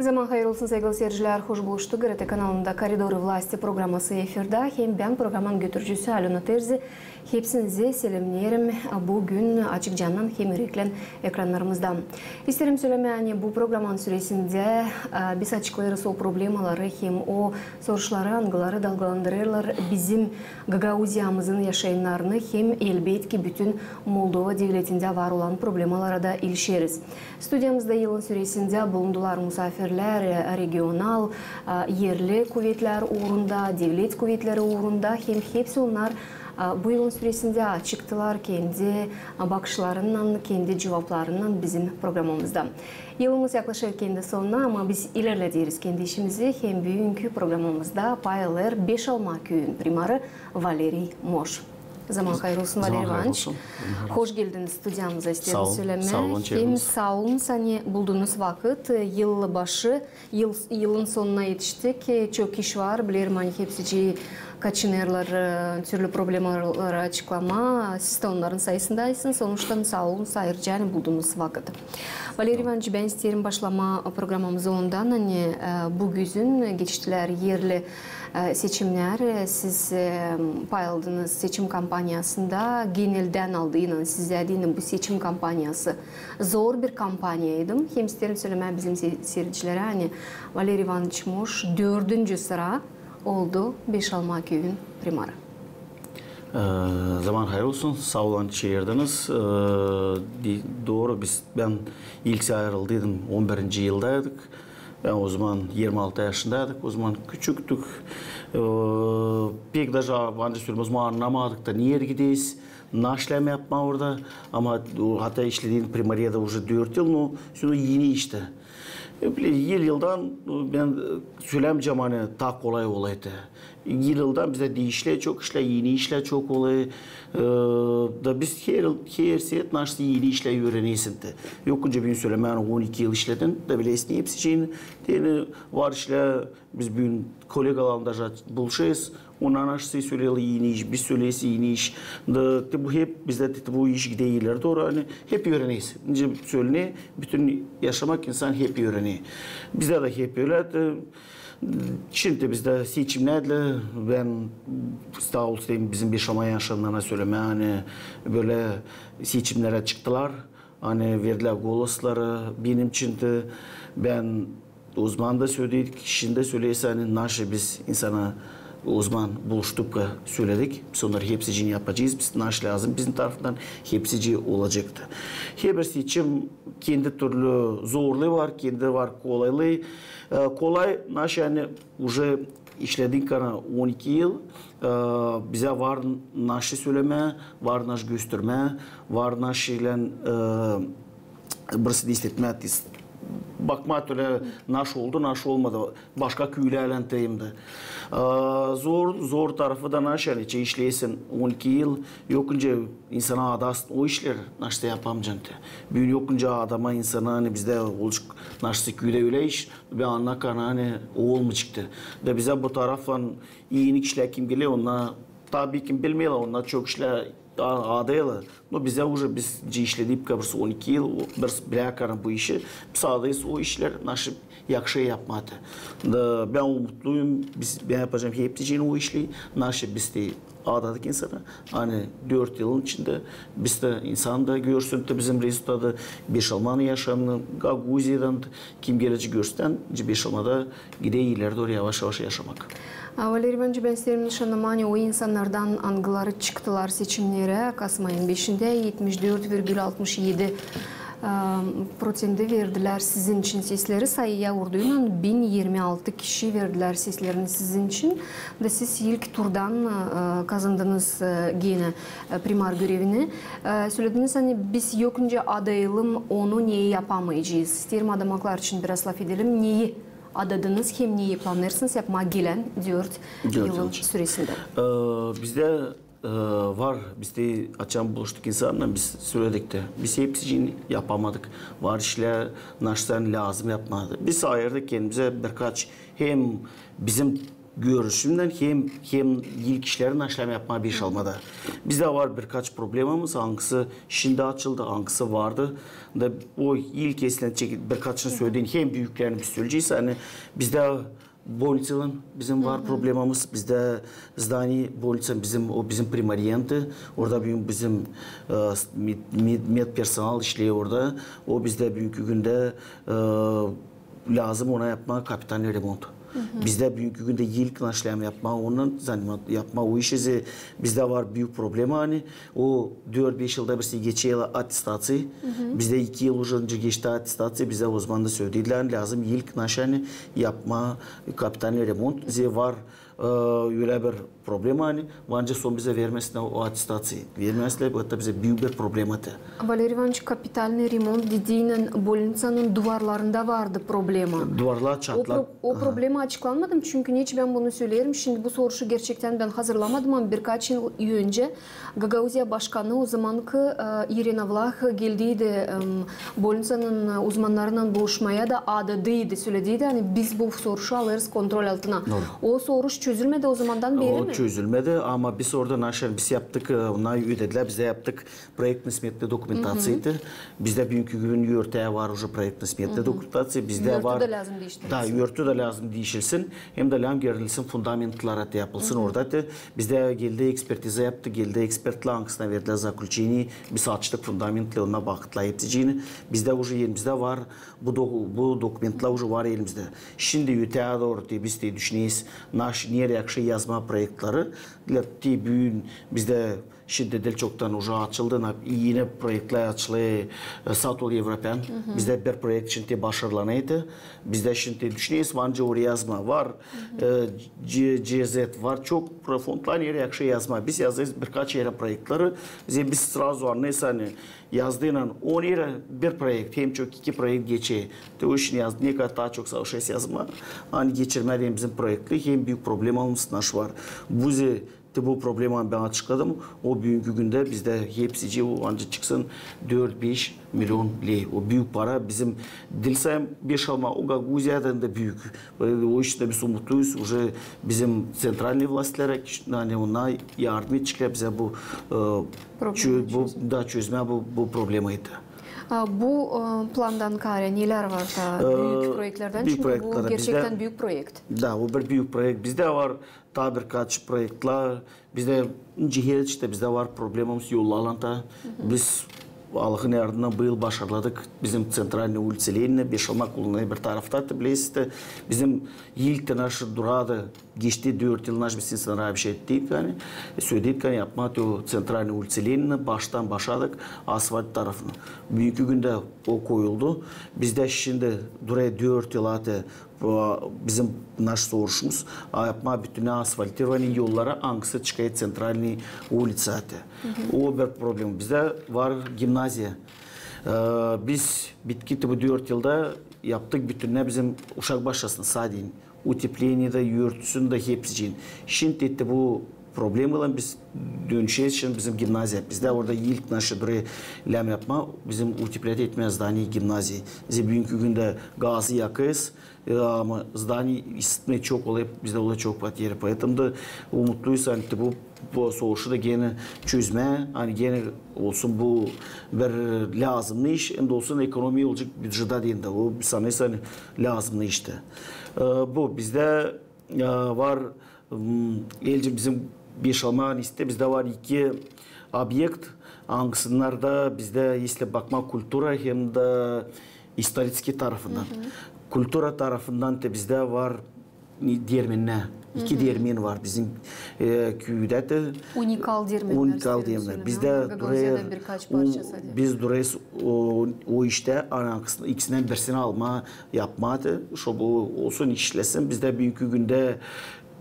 Zaman hayırlı olsun sevgili seyirciler, hoş buluştuk. GRT kanalında Koridoru Vlasti programması efirde. Hem ben programın götürücüsü Alona Terzi. Hepsinize selamlarım. Bugün açık candan hem yüreklen ekranlarımızda. İsterim söylemeye bu programın süresinde biz açıklarız o problemaları hem o soruşları, angıları dalgalandırırlar bizim Gagauziyamızın yaşayanlarını hem elbet ki bütün Moldova devletinde var olan problemalara da ilişeriz. Stüdyamızda yılın süresinde bulundular misafirler, regional, yerli kuvvetler uğrunda, devlet kuvvetleri uğrunda hem hepsi onlar bu yılın süresinde çıktılar kendi bakışlarından, kendi cevaplarından bizim programımızda. Yılımız yaklaşırken de sonuna ama biz ilerlediyoruz kendi işimizi. Hem bugünkü programımızda Payalır Beşalma köyün primarı Valeri Moş. Zaman hayırlı olsun Valeri Ivanoviç. Hoş geldiniz stüdyamıza istedim söyleme. Hem sağ olun seni bulduğunuz vakit yılın sonuna yetiştik. Çok iş var. Bilirim hani hepsi kaçınırlar, türlü problemaları açıklama. Siz de onların sayısındaysınız. Sonuçta sağ olun sayırcağını bulduğunuz vakit. Valeri Ivanoviç ben isterim başlama programımızı ondan. Hani bugün geçtiler yerli seçimler. Siz pay aldığınız seçim kampanyasında genelden aldığınız size bu seçim kampanyası zor bir kampanyaydı. Hem isterim söylemeye bizim seyircilere hani Valeri Ivanoviç Moş 4. sıra oldu Beşalma köyün primarı. Zaman hayır olsun. Sağ olun çeyirdiniz. Doğru ben ilk ayrıldıydım 11. yıldaydık. Ben o zaman 26 yaşındaydık. O zaman küçüktük. Pek de bence söyleyeyim o zaman anlamadık da niye gideyiz? Naşlem yapma orada. Ama hatta işlediğim primariyada уже 4 yıl mı? Şimdi yeni işte. Yıldan ben söylemeyeceğim hani ta kolay olaydı. Yıldan bize değişler çok işler, yeni işler çok olay. Da biz her seyret naşlı yeni işler öğreneysin de. Yokunca ben söylemem 12 yıl işledin de bile esneyi hepsi şeyini. Var işler biz bugün kolegalarında buluşayız. Onlar naşlı söyleyelim yeni iş, biz söyleyesi yeni iş. Bu hep bizde bu iş gideyiler doğru hani hep öğreneyiz. Söylene bütün yaşamak insan hep öğreniyor. Bizde de hep öyle. Şimdi bizde seçimlerle ben sağ olsun bizim Beşalma yaşayanlarına söyleme hani böyle seçimlere çıktılar. Hani verdiler golosları benim için de ben uzman da söyledik, kişinin de söyleyse hani naşı biz insana uzman buluştuk söyledik. Biz onları hepsicini yapacağız. Biz naş lazım. Bizim tarafından hepsici olacaktı. Her bir seçim kendi türlü zorluğu var, kendi var kolaylığı. Kolay naş yani уже işledik kana 12 yıl bize var naşı söyleme, var naş gösterme, var naş ile birisi de istetme bakma öyle naş oldu, naş olmadı. Başka köylerle teyimdi. Zor tarafı da naş yani işleysin 12 yıl yokunca insana adasın o işler naşta yapamayacaksın. Bugün yokunca adama insana hani bizde olacak naşsı köyde öyle iş bir anlaka hani o olmayacaktı. Da bize bu taraftan iyilik işler kim geliyor onlar tabii ki bilmiyorlar onlar çok işler adayla. No bize уже biz işledik kabırsı 12 yıl biz bırakalım bu işi. Sağdayız o işler naşı yakşı yapmadı. Da ben umutluyum. Ben yapacağım hepsini o işleri. Naşı biz de adadık insana. Hani 4 yılın içinde biz de insan da görsün de bizim rezultatı Beşalma'nın yaşamını Gagauziya'dan kim gelecek görsün Beşalma'da gideyiler doğru yavaş yavaş yaşamak. Valeri Ivanoviç ben isterim nişanlamani o insanlardan angıları çıktılar seçimlere Kasım ayının 5'inde 74,67% verdiler sizin için sesleri sayıya vurduğundan 1026 kişi verdiler seslerini sizin için ve siz ilk turdan kazandınız gene primar görevini. Söylediniz hani biz yokunca adayalım onu niye yapamayacağız? İsterim adamaklar için biraz laf edelim. Neyi adadınız hem neyi planlarsınız yapmaya gelen 4 yılın süresinde? Bizde var, bizde açan buluştuk insanla biz söyledik de biz hepsini yapamadık. Var işler naştan lazım yapmadı. Biz ayırdık kendimize birkaç hem bizim görüşümden hem ilk işlerin aşlama yapmaya bir iş almadı. Bizde var birkaç problemimiz. Hangisi şimdi açıldı, hangisi vardı. Da o ilk esilen birkaçını söylediğin hem büyüklerini biz söyleyeceğiz. Hani bizde больницадан bizim var problemimiz. Bizde zdani больница bizim primariyenti. Orada bizim med personal işliyor orada. O bizde bugünkü günde lazım ona yapma kapital remont. Bizde bugünkü günde ilk naşlama yapma, onun yapma o işi bizde var büyük problem hani. O 4-5 yılda bir geçiyor atestasiya. Bizde 2 yıl önce geçti atestasiya. Bize o zaman da söylediler lazım ilk naşlama yapma kapital remont. Bize var öyle bir problem hani. Bence son bize vermesine o atestasiya. Vermezler bu da bize büyük bir problem attı. Valeri Ivanoviç kapital remont dediğinin больницанın duvarlarında vardı problemi. Duvarlar çatlak. O problemi açıklanmadım çünkü niçin ben bunu söylerim. Şimdi bu soruşu gerçekten ben hazırlamadım ama birkaç yıl önce Gagauzya Başkanı o zamanki Irina Vlach geldiydi. больницанın uzmanlarının buluşmaya da adadıydı, söylediydi. Hani biz bu soruşu alırız kontrol altına. O soruş çözülmedi o zamandan beri mi? Çözülmedi ama biz orada biz yaptık, onlar ödediler, biz de yaptık proyektni smetli dokumentasyaydı. Bizde bugünkü gün yörteye var уже proyektni smetli dokumentasya. Bizde var. Yörtü de lazım değiştirilsin. Da, yörtü de lazım değişilsin. Hem de lazım gerilsin, fundamentlara da yapılsın orada da. Bizde geldi ekspertize yaptı, geldi ekspertler hangisine verdiler zaključenyi. Biz açtık fundamentli ona baktılar hepsini. Bizde уже elimizde var, bu dokumentler уже var elimizde. Şimdi yörteye doğru biz de düşünüyoruz. Naş nereye akşam yazma proyektleri bizde şimdi del çoktan уже açıldı. Yine proyektler açılıyor. Satol Evropen. Bizde bir projekt şimdi başarılanıydı. Bizde şimdi düşünüyoruz. Bence oraya yazma var. GZ var. Çok frontlar nereye akşam yazma. Biz yazıyoruz birkaç yere proyektleri. Biz sırası var. Neyse hani yazdığıyla 10 yere bir projekt. Hem çok 2 projekt geçiyor. O işini yazdı. Ne kadar daha çok savaşıyoruz yazma. Hani geçirmediğim bizim projektli hem büyük problem olması naş var. Bu problemi ben açıkladım. O bugünkü günde bizde hepsi o ancak çıksın 4-5 milyon lei. O büyük para bizim dilsem 5 alma o Gagauziya'dan da büyük. O işte biz umutluyuz. Уже bizim sentralni властлere yani ona yardım edecekler bize bu çözme bu problemiydi. Bu plandan kare neler var büyük projelerden? Çünkü bu gerçekten büyük projekt. Da, o bir büyük projekt. Bizde var daha birkaç projeler. Bizde Cihiyeç'te bizde var problemimiz yollarında. Biz Allah'ın yardımıyla bu yıl başarıladık. Bizim Centralni ulicelerine, Beşalmak kullanılan bir tarafta da bilesizde. Bizim ilk naşı duradı. Geçti 4 yıl naş biz insanlara bir şey ettik. Yani, söyledik yani yapmak o Centralni ulicelerine baştan başladık asfalt tarafını. Büyük günde o koyuldu. Bizde şimdi duraya 4 yıl atı bizim naş soruşumuz yapma bütün asfaltirованные yollara hangisi çıkıyor Centralni ulica. O bir problem. Bizde var gimnaziya. Biz bitkiti bu 4 yılda yaptık bütününe bizim uşak başlasın sadece. Утепление yurtüsünde hepsi. Şimdi bu problem olan biz dönüşeceğiz için bizim gimnaziya. Bizde orada ilk naşı duraya lem yapma bizim утеплять etmeye zdaniye gimnaziya. Biz bugünkü günde gazı yakıyoruz ama zdaniye ısıtmayı çok oluyor. Bizde oluyor çok pateri. Поэтому da umutluyuz hani bu soğuşu da gene çözme. Hani gene olsun bu bir lazımlı iş. Hem de olsun ekonomi olacak bütçede değil de. O sanırsan lazımlı işte. Bu bizde var elce bizim beş alman iste bizde var 2 obyekt hangisinde bizde işte bakma kültüra hem de исторический tarafından. Kültüra tarafından da bizde var dermenler. 2 dermen var bizim köyde de. Unikal dermenler. Unikal dermenler. Bizde biz durayız o işte ikisinden birisini alma yapmadı. Şu bu olsun işlesin. Bizde büyük günde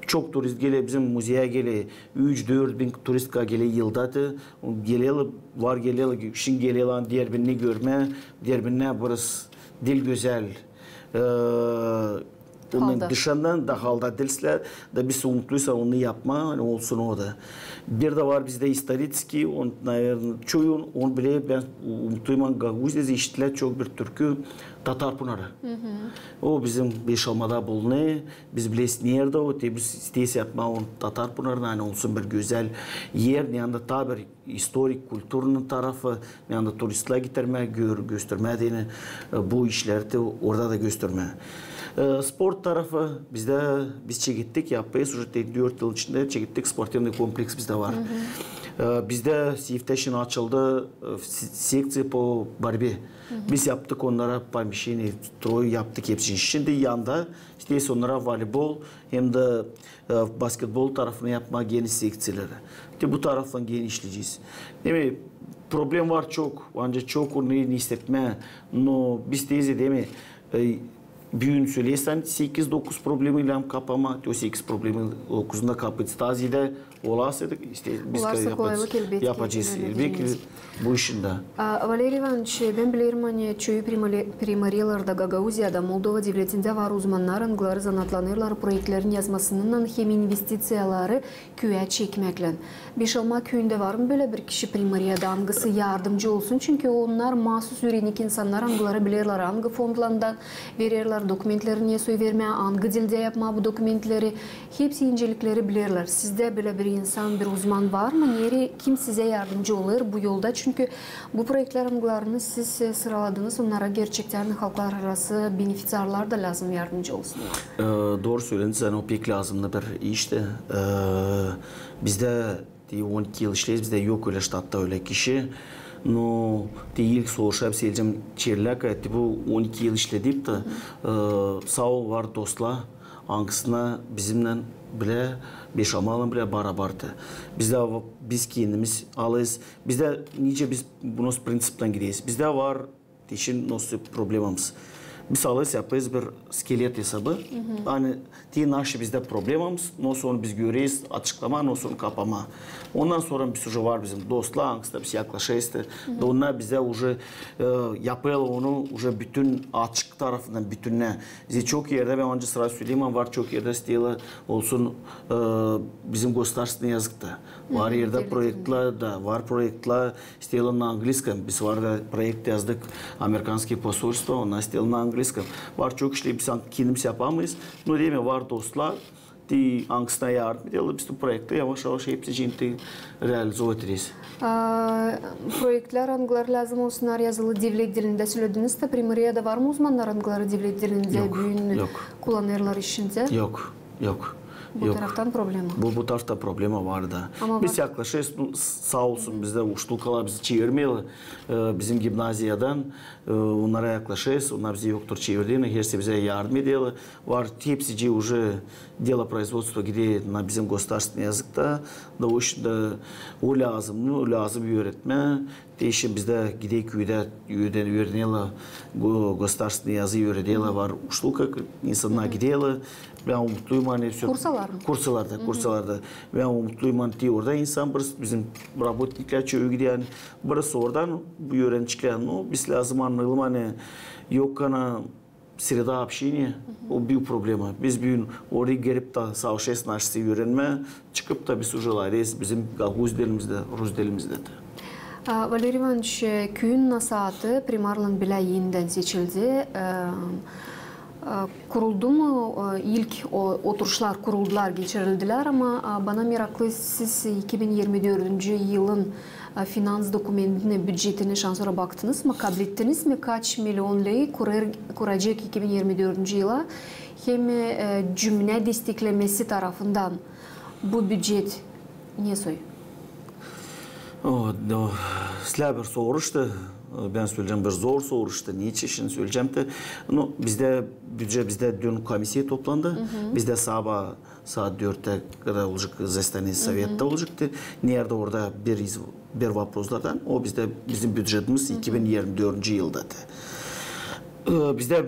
çok turist geliyor bizim müzeye geliyor. 3-4 bin turist geliyor yılda da. Geliyor var geliyor. Şimdi geliyorlar diğer birini görme. Diğer birine burası dil güzel. Onun dışından da halda dilsler da biz umutluysa onu yapma hani olsun o da. Bir de var bizde исторический, on çoğun on bile ben umutluyum Gaguz'da işittiler çok bir türkü Tatar Pınarı. O bizim Beşalmada bulunuyor. Biz bileyiz nerede o biz isteyiz yapma on Tatar Pınarı'na hani olsun bir güzel yer. Yani da bir historik kültürünün tarafı. Yani da turistler getirme, gösterme diyene bu işlerde orada da gösterme. Sport tarafı biz çekittik yapıyız. 4 yıl içinde çekittik sportif kompleks bizde var. Bizde Sivteş'in açıldı seksiya po barbi. Biz yaptık onlara помещение, troy yaptık hepsini. Şimdi yanda işte onlara voleybol hem de basketbol tarafını yapma geniş seksiyaları. İşte bu taraftan genişleyeceğiz. Değil mi? Problem var çok. Ancak çok onu hissetme. No biz teyze değil mi? Büyün söyleysen 8-9 problemiyle kapama, o 8 problemi 9'unda kapasitazide olasıydık işte biz yapacağız elbette bu işinde. Валерий Иванович, ben bilirim hani çöyü primariyalarda Gagauziyada Moldova devletinde var uzmanlar angıları zanatlanırlar projektlerin yazmasının hem investisiyaları köye çekmekle. Beşalma köyünde var mı böyle bir kişi primariyada angısı yardımcı olsun çünkü onlar mahsus ürenik insanlar angıları bilirler angı fondlarından verirler dokumentlerini soy vermeye angı dilde yapma bu dokumentleri hepsi incelikleri bilirler. Sizde böyle bir insan bir uzman var mı? Kim size yardımcı olur bu yolda? Çünkü bu projektler angılarını siz sıraladınız. Onlara gerçekten halklar arası beneficiarlar da lazım yardımcı olsunlar. Doğru söylediniz. Yani o pek lazımlı bir işte. Bizde 12 yıl işleyiz. Bizde yok öyle ştatta öyle kişi. No, ilk soğuşa selcem çerlek bu 12 yıl işledip de sağ ol var dostlar. Angısına bizimle bile Beşalmalı bile barabardı. Biz kendimiz alırız. Bizde nice biz bunu prinsipten gidiyoruz. Bizde var için nasıl problemimiz. Biz alırız yapıyız bir skelet hesabı. Hani naşı bizde problemimiz. Nasıl onu biz görüyoruz açıklama, nasıl onu kapama. Ondan sonra bir var bizim dostlar, angısında biz yaklaşıyoruz. Onlar bize уже yapıyorlar onu уже bütün açık tarafından bütününe. Bize çok yerde ben önce sıra söyleyeyim var çok yerde stili olsun bizim государственный yazıkta. Var yerde projektler da var projektler stili na английском. Biz var da projekt yazdık Amerikanski посольство, onlar stili na английском. Var çok işleri biz kendimiz yapamayız. No değil mi var dostlar. Angstına yardım ediyorlar. Biz bu projekte yavaş yavaş hepsi ciddi realize ederiz. Projektler angılar lazım olsunlar yazılı devlet dilinde söylediniz de primariyada var mı uzmanlar angıları devlet dilinde kullanırlar işinde? Yok. Bu taraftan problem var. Bu tarafta problema var da. Biz yaklaşıyoruz sağ olsun bizde uçtulkalar bizi çevirmiyor. Bizim gimnaziyadan onlara yaklaşıyoruz. Onlar bizi yoktur çevirdiğini. Hepsi bize yardım ediyorlar. Var hepsi уже дело производства где на bizim государственный языкта. Da o işte o lazım öğretme. Değişim bizde gidey köyde öğreniyorlar. Государственный язык öğreniyorlar var. Uçtulka insanlar gidiyorlar. Ben umutluyum hani kursalarda. Ben umutluyum hani orada insan bizim работникler çoğu gidiyor yani burası oradan bu öğrenciler biz lazım anlayalım hani yok kana sırada общения o büyük problema. Biz oraya gelip de savaşes naşısı öğrenme çıkıp da biz ucularız bizim Gaguz dilimizde, Rus dilimizde de. Valeri Ivanoviç, köyün nasatı primarlığın bile yeniden seçildi. Kuruldu mu? İlk oturuşlar kuruldular, geçirildiler ama bana meraklı siz 2024 yılın finans dokumentine, bütçetine şanslara baktınız mı? Kabul ettiniz mi? Kaç milyon lirayı kuracak 2024 yıla? Hem cümle desteklemesi tarafından bu bütçet ne soy? Sizler bir soruştu. Ben söyleyeceğim bir zor soruştu. Niçin şimdi söyleyeceğim de bizde bütçe bizde dün komisya toplandı. Bizde sabah saat 4'te kadar olacak Zestani Sovyet'te olacaktı. Nerede orada bir vaproslardan o bizim bütçemiz 2024 yılda. Bizde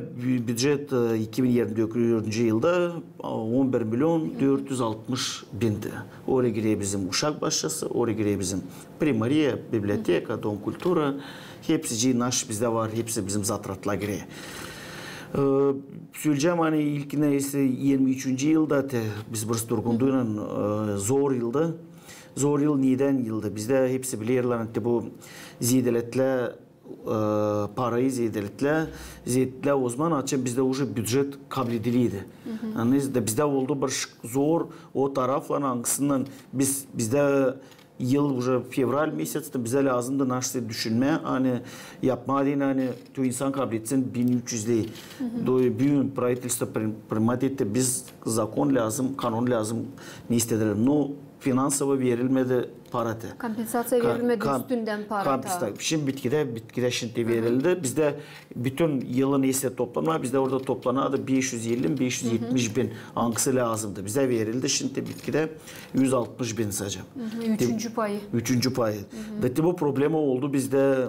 bütçet 2024 yılda 11 milyon 460 bindi. Oraya giriyor bizim uşak başçısı, oraya giriyor bizim primariya, biblioteka, dom kultura. Hepsi bizde var, hepsi bizim zatratla giriyor. Söyleyeceğim hani ilkine ise 23. yılda biz bir durgunduğuyla zor yılda. Zor yıl neden yılda? Bizde hepsi bilirler bu ziyadeletle parayı ziyadeletle o zaman açın bizde уже budjet kabul ediliydi. Yani bizde oldu bir zor o tarafla hangisinden bizde yıl уже fevral mesajında bize lazımdı naşse düşünme hani yapma değil hani tu insan kabul etsin 1300'de dolayı büyün правительство принимать etti biz zakon lazım kanun lazım ne istediler no finansova verilmedi parate. Kompensasya verilmedi üstünden parata. Şimdi bitkide şimdi verildi. Bizde bütün yılın ise toplanma bizde orada toplanadı 550-570 bin hangisi lazımdı. Bize verildi şimdi bitkide 160 bin sadece. Üçüncü payı. Üçüncü payı. Bu problemi oldu bizde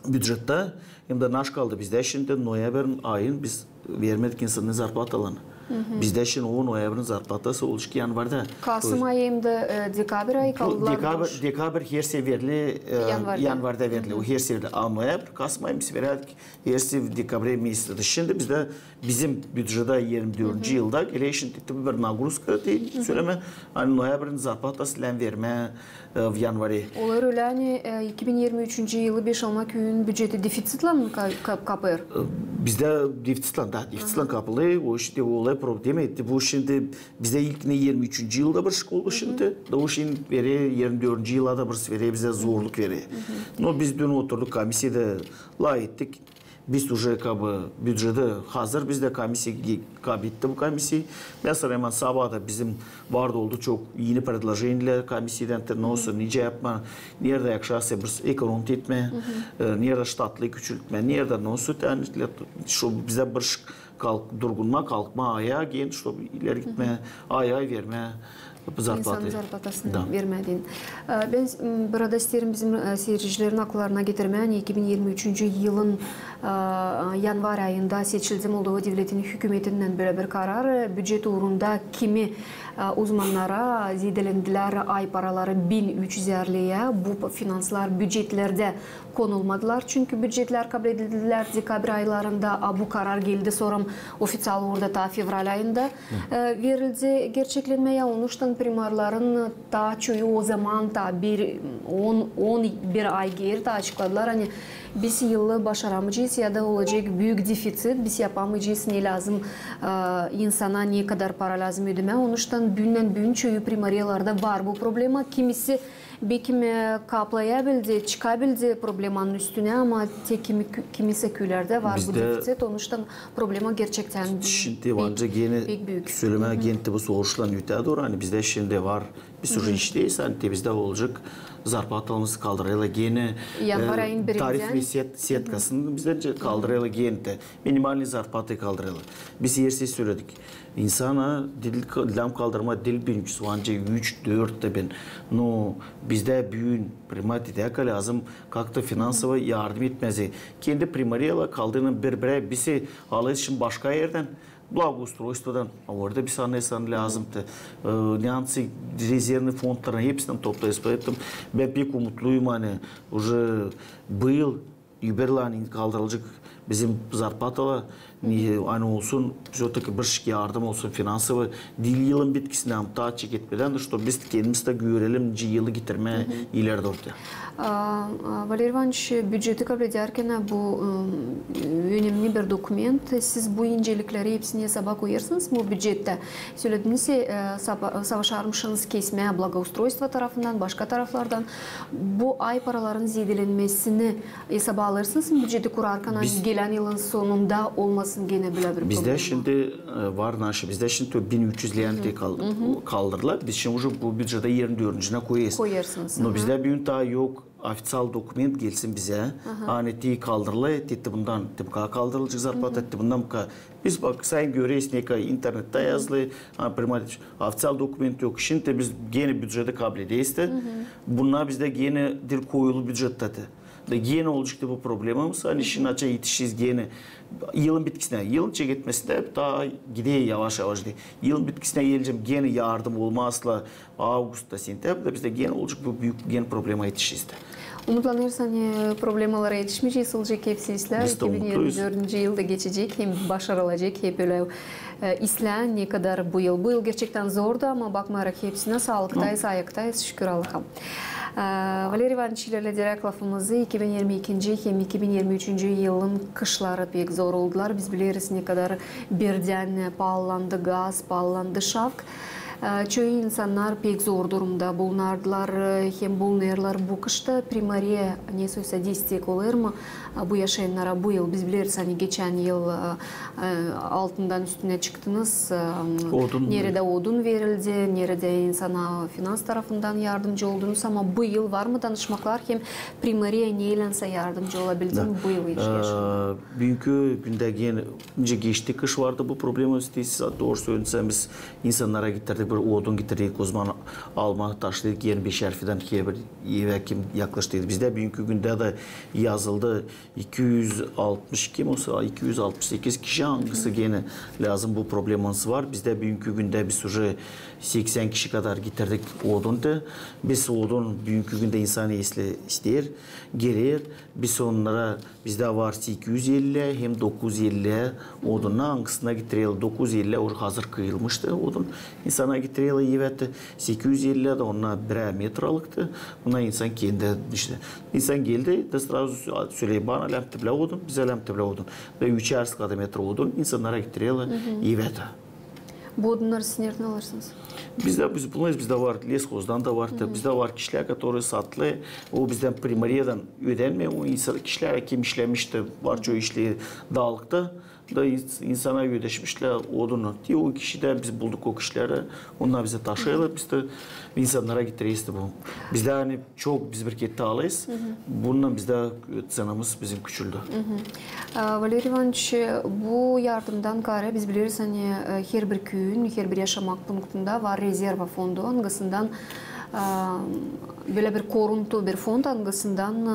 budjette. Hem de naş kaldı bizde şimdi noyabrın ayın biz vermedik insanın zarplatalarını. Bizde şimdi o noyabrın zarplatası oluşu ki yanvarda. Kasım ayında dekabr ayı kaldılar. Dekabr her severli yanvarda verili. O her severli. A noyabr, Kasım ayı biz verdik. Her severli dekabr mesajı. Şimdi bizde bizim büdjede 24. yılda gele şimdi bir nagruska değil. Söyleme hani noyabrın zarplatası lan verme yanvarı. Olar öyle hani 2023. yılı 5 almak ün büdjeti defisitla mı kapır? Bizde defisitla kapılı. O işte olay problem etti. Bu şimdi bize ilk 23. yılda bir şey oldu şimdi. O şimdi veri 24. yılda bir veri bize zorluk veri. No biz dün oturduk komisyada la ettik. Biz уже büdjede hazır bizde komisya kabitti bu komisya. Mesela hemen sabahda bizim vardı oldu çok yeni предложениler komisyadan ne olsun nice yapma nerede yakşası bir ekonomik etme nerede ştatlı küçültme nerede ne olsun şu bize bir durgunma kalkma ayağa gelin şu ileri gitme ayağa verme İnsanın zarplatasını vermediğin. Ben burada isterim bizim seyircilerin akıllarına getirmeyen 2023. yılın yanvar ayında seçildi Moldova Devleti'nin hükümetinden böyle bir karar. Büdjet uğrunda kimi uzmanlara zidelendiler ay paraları 1350'ye bu finanslar büdjetlerde konulmadılar. Çünkü büdjetler kabul edildiler dekabr aylarında bu karar geldi sonra ofisyal orada ta fevral ayında verildi gerçeklenmeye olmuştan primarların ta çoğu o zaman ta 11 ay geri açıkladılar hani biz yılı başaramayacağız ya da olacak büyük defisit biz yapamayacağız ne lazım insana ne kadar para lazım ödeme onuştan büyün çoğu primariyalarda var bu problema kimisi bekim kaplayabildi, çıkabildi problemanın üstüne ama kimisi köylerde var bu defisit. Onuştan problema gerçekten şimdi büyük. Söyleme gente bu soğuşlan yüte doğru. Hani bizde şimdi var bir sürü işteyiz. Hani bizde olacak zarplatalımızı kaldırıyla gene tarif ve setkasını bizde kaldırıyla gene de minimalni zarpatı kaldırıyla. Biz yersiz söyledik. İnsana dilim kaldırma dil 1300 vanca 3-4 de ben. No bizde büyün primat idea lazım. Kalktı finansova yardım etmezi. Kendi primariyla kaldığının bir bizi alış için başka yerden благоустройстводан orada bir saniye lazımdı. Nyansı rezervli fondların hepsinden toplayız. Ben pek umutluyum hani уже bu yıl Überlan'ın kaldırılacak bizim zarpatalar hani olsun все-таки bir yardım olsun finansıva dil yılın bitkisine ta çek etmeden de что biz kendimiz de görelim yılı getirmeye ileride ortaya. Valer Ivanoviç büdjeti kabul ederken bu önemli bir dokument. Siz bu incelikleri hepsine sabah koyarsınız mı büdjette? Söylediniz savaşarmışsınız kesme, благоустройство tarafından, başka taraflardan. Bu ay paraların zedelenmesini hesaba alırsınız mı büdjeti kurarken gelen yılın sonunda olmasın gene böyle bir problem? Bizde şimdi var naşı, bizde şimdi 1300 liraya kaldırırlar. Biz şimdi bu büdjede 24'üne koyarsınız. No bizde bir daha yok. Ofisyal dokument gelsin bize. Hani kaldırılı, bundan kaldırılacak zarpat etti bundan biz bak sen görüyorsun ne internette yazılı ofisyal dokument yok. Şimdi biz yeni büdjede kabul edeyiz de bunlar bizde yeni dil koyulu büdjette de yeni olacaktı bu problemimiz. Hani şimdi açığa yetişiz yeni yılın bitkisine yılın çeketmesinde daha gidiyor yavaş yavaş diye. Yılın bitkisine geleceğim yeni yardım olmazsa Ağustos'ta, Sentябr'da bizde yeni olacak bu büyük yeni probleme yetişiz de. Umutlanırsan problemalara yetişmeyeceğiz. Sılcak hepsi isler. 2024 yılda geçecek. Hem başarılacak. Hep öyle isler ne kadar bu yıl. Bu yıl gerçekten zordu ama bakmayarak hepsine sağlıktayız, ayaktayız. Şükür Allah'a. Valeri Ivanoviç ile direkt lafımızı 2022 hem 2023 yılın kışları pek zor oldular. Biz biliriz ne kadar birden pahalandı gaz, pahalandı şavk. Çoğu insanlar pek zor durumda bulunardılar. Hem bulunarlar bu kışta primariye ne söylese destek olur mu? Bu yaşayanlara bu yıl biz biliriz hani geçen yıl altından üstüne çıktınız. Nerede odun verildi, nerede insana finans tarafından yardımcı oldunuz ama bu yıl var mı danışmaklar hem primariye neylense yardımcı olabildim bu yıl yaşayın. Bugünkü günde geçti kış vardı bu problemi üstesiz doğru söylesem biz insanlara getirdik bir odun getirdik o zaman alma taşladık 25 harfiden bir yevekim yaklaştıydı. Bizde bugünkü günde de yazıldı 262 olsa 268 kişi hangisi gene lazım bu problemimiz var. Bizde bugünkü günde biz уже 80 kişi kadar getirdik odundu. Biz odun bugünkü günde insan ister gelir. Biz onlara bizde var 850 hem 950 odunla hangisine getirelim 950 o hazır kıyılmıştı odun. İnsana getirelim evet 850 de ona 1 metre alıktı. Buna insan kendi işte insan geldi de sırası söyleyip bana lemtebile odun bize lemtebile odun ve 3,5 metre odun insanlara getirelim evet. Bu odunları siz nereden alırsınız? Bizde var leshozdan da var. Bizde var kişiler, которые satlı. O bizden primariyeden ödenme. O kişiler kim işlemişti, var çoğu işleri dağlıkta. Da insana ödeşmişler odunu. Diye o kişiden biz bulduk o kişileri. Onlar bize taşıyorlar. Biz de insanlara getiriyoruz bu. Bizde hani çok biz bir kette alıyız. Bununla bizde cenamız bizim küçüldü. Valeri Ivanoviç, bu yardımdan kare biz biliriz hani her bir köyün, her bir yaşamak punktunda var rezerva fondu. Hangisinden böyle bir koruntu bir fond hangisinden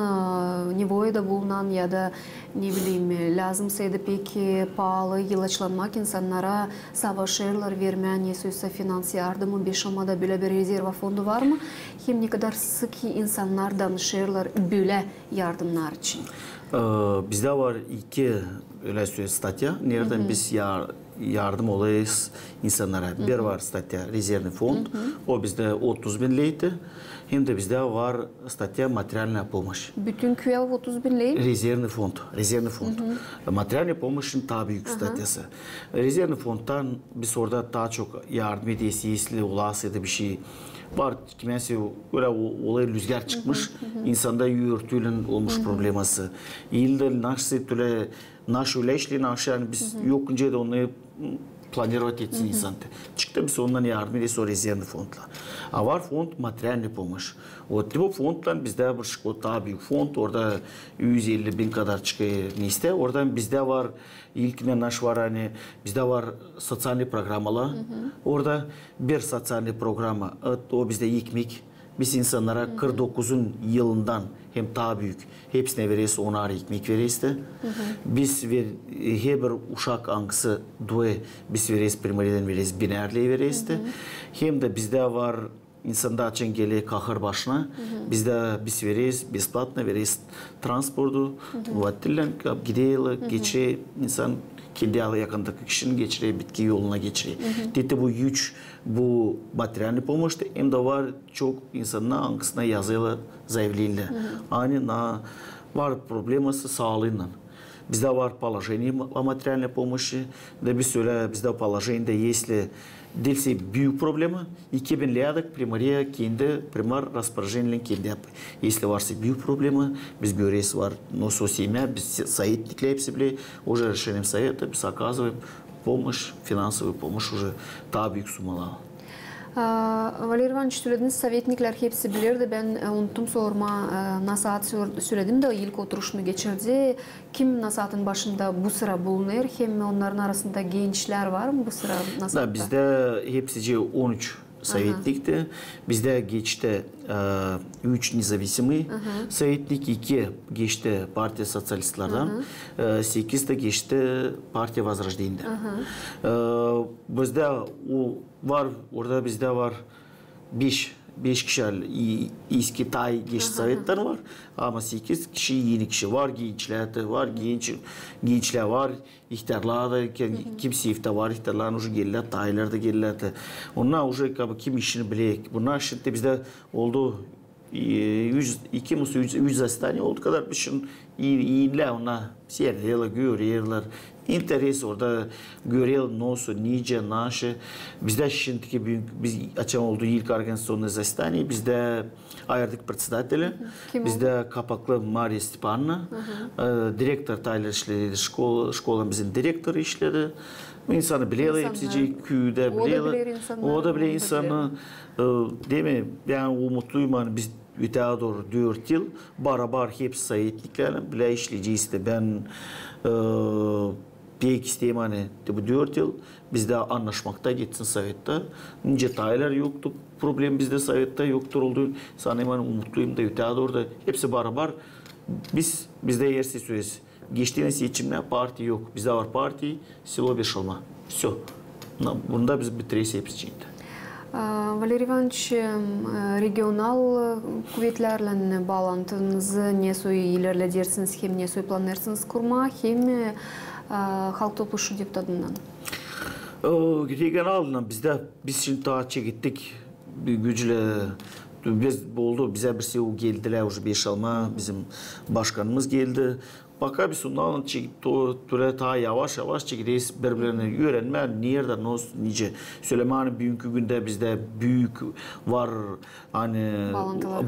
Nivoya'da bulunan ya da ne bileyim lazımsaydı peki pahalı ilaçlanmak insanlara savaşırlar vermeyen yesuysa finans yardımı bir şamada böyle bir rezerva fondu var mı? Hem ne kadar sık insanlar danışırlar böyle yardımlar için? Bizde var iki öyle söyleyeyim statya. Nereden biz yardım olayız insanlara. Bir var statya rezervni fond. O bizde 30.000 leydi. Hem de bizde var statya материальная помощь. Bütün köye 30.000 ley? Резервный фонд. Резервный фонд. Материальная помощьın daha büyük statyası. Rezervный fondtan biz orada daha çok yardım ediyoruz. Если ulaşsaydı bir şey var. Kimse öyle olay rüzgar çıkmış. İnsanda yürütüyle olmuş probleması. İlde naş öyle işli naş yani biz yokunca da onu планировать etsin insan. Çıktı biz ondan yardım ediyoruz o rezervный fondla. A var fond материальная помощь. Bu fonddan bizde bir daha büyük fond. Orada 150.000 kadar çıkıyor neyse. Oradan bizde var ilkine naş var hani bizde var sosyal programalar. Orada bir sosyal programa o bizde ekmek. Biz insanlara 49'un yılından hem daha büyük hepsine veririz, onar ekmek veririz de. Biz her bir uşak hangisi doy biz veririz, primariden veririz, binerliği veririz de. Hem de bizde var insanda açın gele kahır başına. Bizde biz veririz, besplatno veririz transportu. Vattillen gideyle geçire insan kendi yakındaki kişinin geçire, bitki yoluna geçire. Dedi bu güç, bu materyalni pomoştu. Hem de var çok insanlar hangisine yazıyla zayıflıyla. Aynı var probleması sağlığıyla. Bizde var положение о материальной помощи. Да biz öyle bizde положение если değilse büyük problema 2000 liralık primariye kendi primar распоряжением kendi yapıyor. Если varsa büyük problema biz görüyoruz var nosso семья biz советникler hepsi bile уже решением совета biz оказываем помощь финансовую помощь уже daha büyük summalar. Valeri Ivanoviç söylediniz, sovetnikler hepsi bilirdi. Ben unuttum sorma, Nasat söyledim de ilk oturuşunu geçirdi. Kim Nasat'ın başında bu sıra bulunur? Hem onların arasında gençler var mı bu sıra Nasat'ta? Bizde hepsice 13 советникti. Bizde geçti 3 nizavисимый советник, 2 geçti Partiya Sosyalistlardan, 8 de geçti Partiya Возрожден'den. Bizde var, orada bizde var 5 5 kişi eski tay geç sovetler var. Ama 8 kişi yeni kişi var. Gençler de var. Gençler var. İhtarlar da kim sifte var. İhtarlar уже gelirler. Taylar da gelirler. Onlar уже kim işini bilek. Bunlar şimdi bizde oldu 2 musu 100 hastane oldu kadar bir şey iyiler ona seyrediyorlar, görüyorlar. İnteres orada görüyor nasıl, nice, naşı. Bizde şimdiki büyük, biz açan olduğu ilk organizasyonlu hastane, bizde ayırdık председателя, bizde kapaklı Mariya Stepanna, direktör Taylar işledi, şkola bizim direktörü işledi. İnsanı biliyorlar, hepsi köyde biliyorlar. O da bile insanı, değil mi? Ben umutluyum, hani biz öteye doğru 4 yıl barabar hepsi sayetliklerle bile işleyeceğiz de ben pek isteyeyim hani bu 4 yıl bizde anlaşmakta gitsin Sovet'te. Nice taylar yoktu, problem bizde Sovet'te yoktur olduğu sanayım hani umutluyum da öteye doğru da hepsi barabar bizde yersiz süresi. Geçtiğiniz seçimde parti yok. Bizde var parti, silo Beşalma. Все. Bunda biz bitiririz hepsi. Валерий Иванович, regional kuvvetlerle bağlantınızı ne soy ilerledersiniz, hem ne soy planlarsınız kurma, hem halk topluşu deputatından? Regional'dan biz şimdi taçı gittik. Güçlü biz oldu. Bize bir şey geldiler. Уже Beşalma bizim başkanımız geldi. Baka biz ondan türe ta yavaş yavaş çekiriz birbirlerini öğrenme nerede nice Süleyman'ın bugünkü günde bizde büyük var hani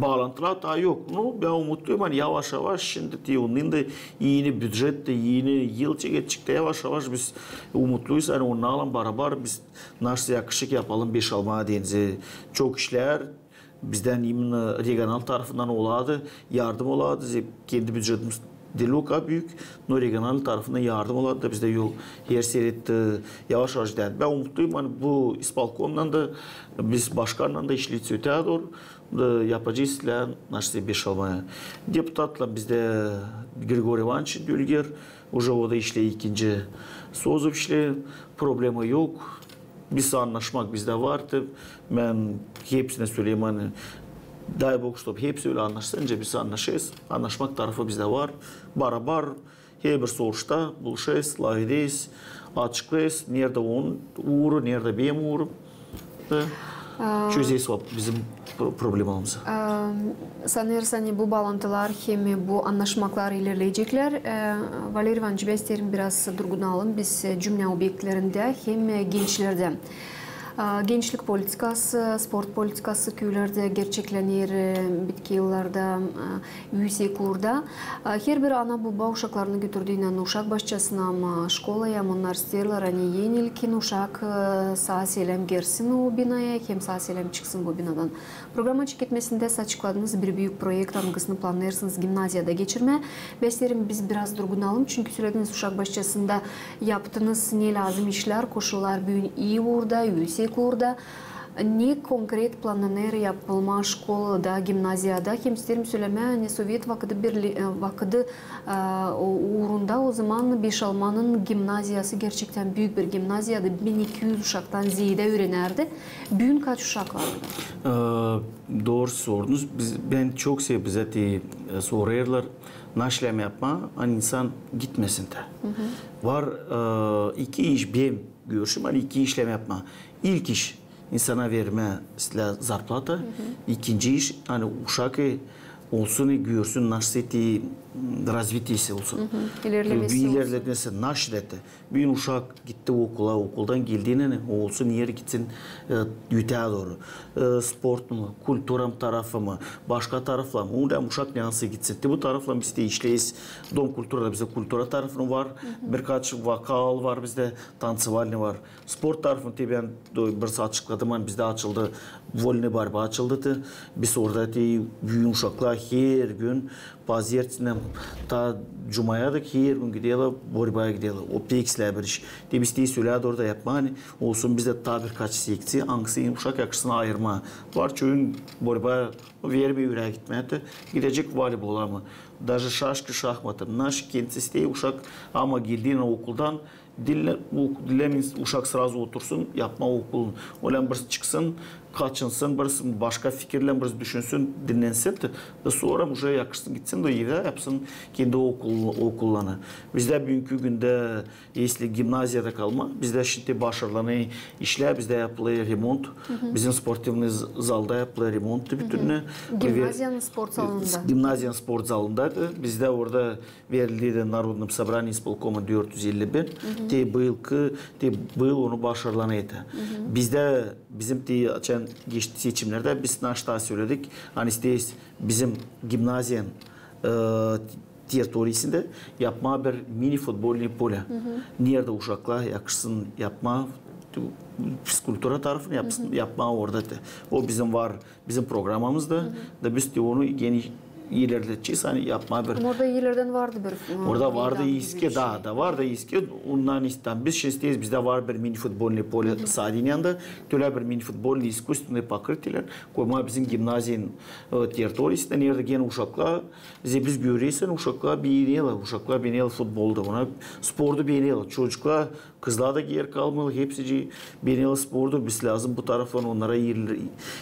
bağlantılar daha yok. No, ben umutluyum hani yavaş yavaş şimdi onun da yeni bütçette yeni yıl çıktı yavaş yavaş biz umutluyuz hani onlarla beraber biz nasıl yakışık yapalım Beşalma denizi çok işler bizden yemin regional tarafından oladı yardım oladı kendi bütçetimiz Deluka büyük, no regional tarafından yardım olarak da bizde yok. Her seyretti, yavaş yavaş değil. Ben umutluyum hani bu İspalkom'dan da biz başkanla da işleyeceğiz öteye doğru yapacağız ile nasıl Beşalma'ya. Deputatla bizde Grigorий Ivанович Dülger, уже o da işle ikinci sözü işle problemi yok. Biz anlaşmak bizde vardı. Ben hepsine söyleyeyim hani Дай Bog, чтобы hepsi öyle anlaşsınca biz anlaşırız. Anlaşmak tarafı bizde var. Barabar her bir sonuçta buluşayız, layıdayız, açıklayız. Nerede onun uğru, nerede benim uğrum. Çözeceğiz bizim problemimizi. Sanırsam bu bağlantılar hem bu anlaşmaklar ilerleyecekler. Valeri Ivanoviç, ben isterim biraz durgunalım. Biz cümle obyektlerinde hem gençlerde. Gençlik politikası, sport politikası köylerde gerçeklenir bitki yıllarda yüksek-kurda. Her bir ana baba uşaklarını götürdüğünden uşak başçasına ama şkolaya onlar isterler. Hani yenilkin uşak sağ selam girsin o binaya hem sağ selam çıksın bu binadan. Programa çeketmesinde açıkladığınız bir büyük proje angısını planlayarsınız gimnaziyada geçirme. Beslerim biz biraz durgunalım çünkü söylediğiniz uşak başçasında yaptığınız ne lazım işler, koşullar büyün iyi orada, yüksek orada. Ne konkret planlanır yapılma şkolada, gimnaziyada hem isterim söyleme hani Sovyet vakıdı uğrunda o zaman Beşalma'nın gimnaziyası gerçekten büyük bir gimnaziyada 1200 uşaktan ziyade öğrenerdi. Bugün kaç uşak vardı? Doğru sordunuz. Ben çok seviyorum zaten soruyorlar. Naşlem yapma, hani insan gitmesin de. Var iki iş benim görüşüm, hani iki işlem yapma. İlk iş insana verme zarplata. İkinci iş hani uşakı olsun görsün nasıl развитиесі olsun. İlerlemesi naş dedi. Bir uşak gitti okula, okuldan geldiğinde olsun yeri gitsin öteye doğru. Sport mu, kültürüm tarafı mı, başka tarafla mı? Onda uşak nasıl gitsin? Bu tarafla biz de işleyiz. Dom kültürde bizde kültüra tarafı var. Birkaç vokal var bizde, tansivalni var. Sport tarafını ben bir açıkladım. Bizde açıldı. Volni barba açıldı. Biz orada büyük uşaklar her gün pazartesinden ta cumaya da her gün gidiyorlar, borbaya gidiyorlar. O peksler bir iş. Biz de söyledi orada yapma. Hani olsun bizde ta birkaç seksiye, hangisi uşak yakışına ayırma. Var çoğun borbaya vermeye yüreğe gitmeye de gidecek voleybola mı? Даже şaşkı şahmatı. Naş kendisi uşak ama geldiğinde okuldan Dilemiz uşak sırası otursun, yapma okulun. Olan birisi çıksın, kaçınsın, birisi başka fikirle birisi düşünsün, dinlensin de sonra uşağa yakışsın gitsin de iyi de yapsın kendi okullarını. Bizde bugünkü günde esli gimnaziyada kalma, bizde şimdi başarılarını işler, bizde yapılıyor remont, bizim sportivni zalda yapılıyor remont bütününe. Gimnaziyanın spor salonunda. Gimnaziyanın spor salondaydı. Bizde orada verildi de Народным собранием исполкома 450 bin. Bu yıl onu başarılanıydı. Bizde bizim açan geçti seçimlerde biz naşta söyledik. Hani isteyiz bizim gimnaziyanın teritorisinde yapma bir mini futbolni polya. Nerede uşaklar yakışsın yapma psikultura tarafını yapma orada. O bizim var, bizim programımızda da biz de onu yeni ilerleteceğiz. Hani yapma bir. Orada iyilerden vardı bir. Orada vardı iski, da vardı iski. Ondan istem. Biz şimdi bizde var bir mini futbolni polya Sadinyan'da. Töle bir mini futbolni искусственный покрытиler. Koyma bizim gimnaziyanın teritorisinde nerede gene uşaklar. Biz görüyorsun uşaklar beğeniyorlar. Uşaklar beğeniyorlar futbolda. Ona spordu beğeniyorlar. Çocuklar kızlar da yer kalmalı. Hepsi beğeniyorlar spordu. Biz lazım bu taraftan onlara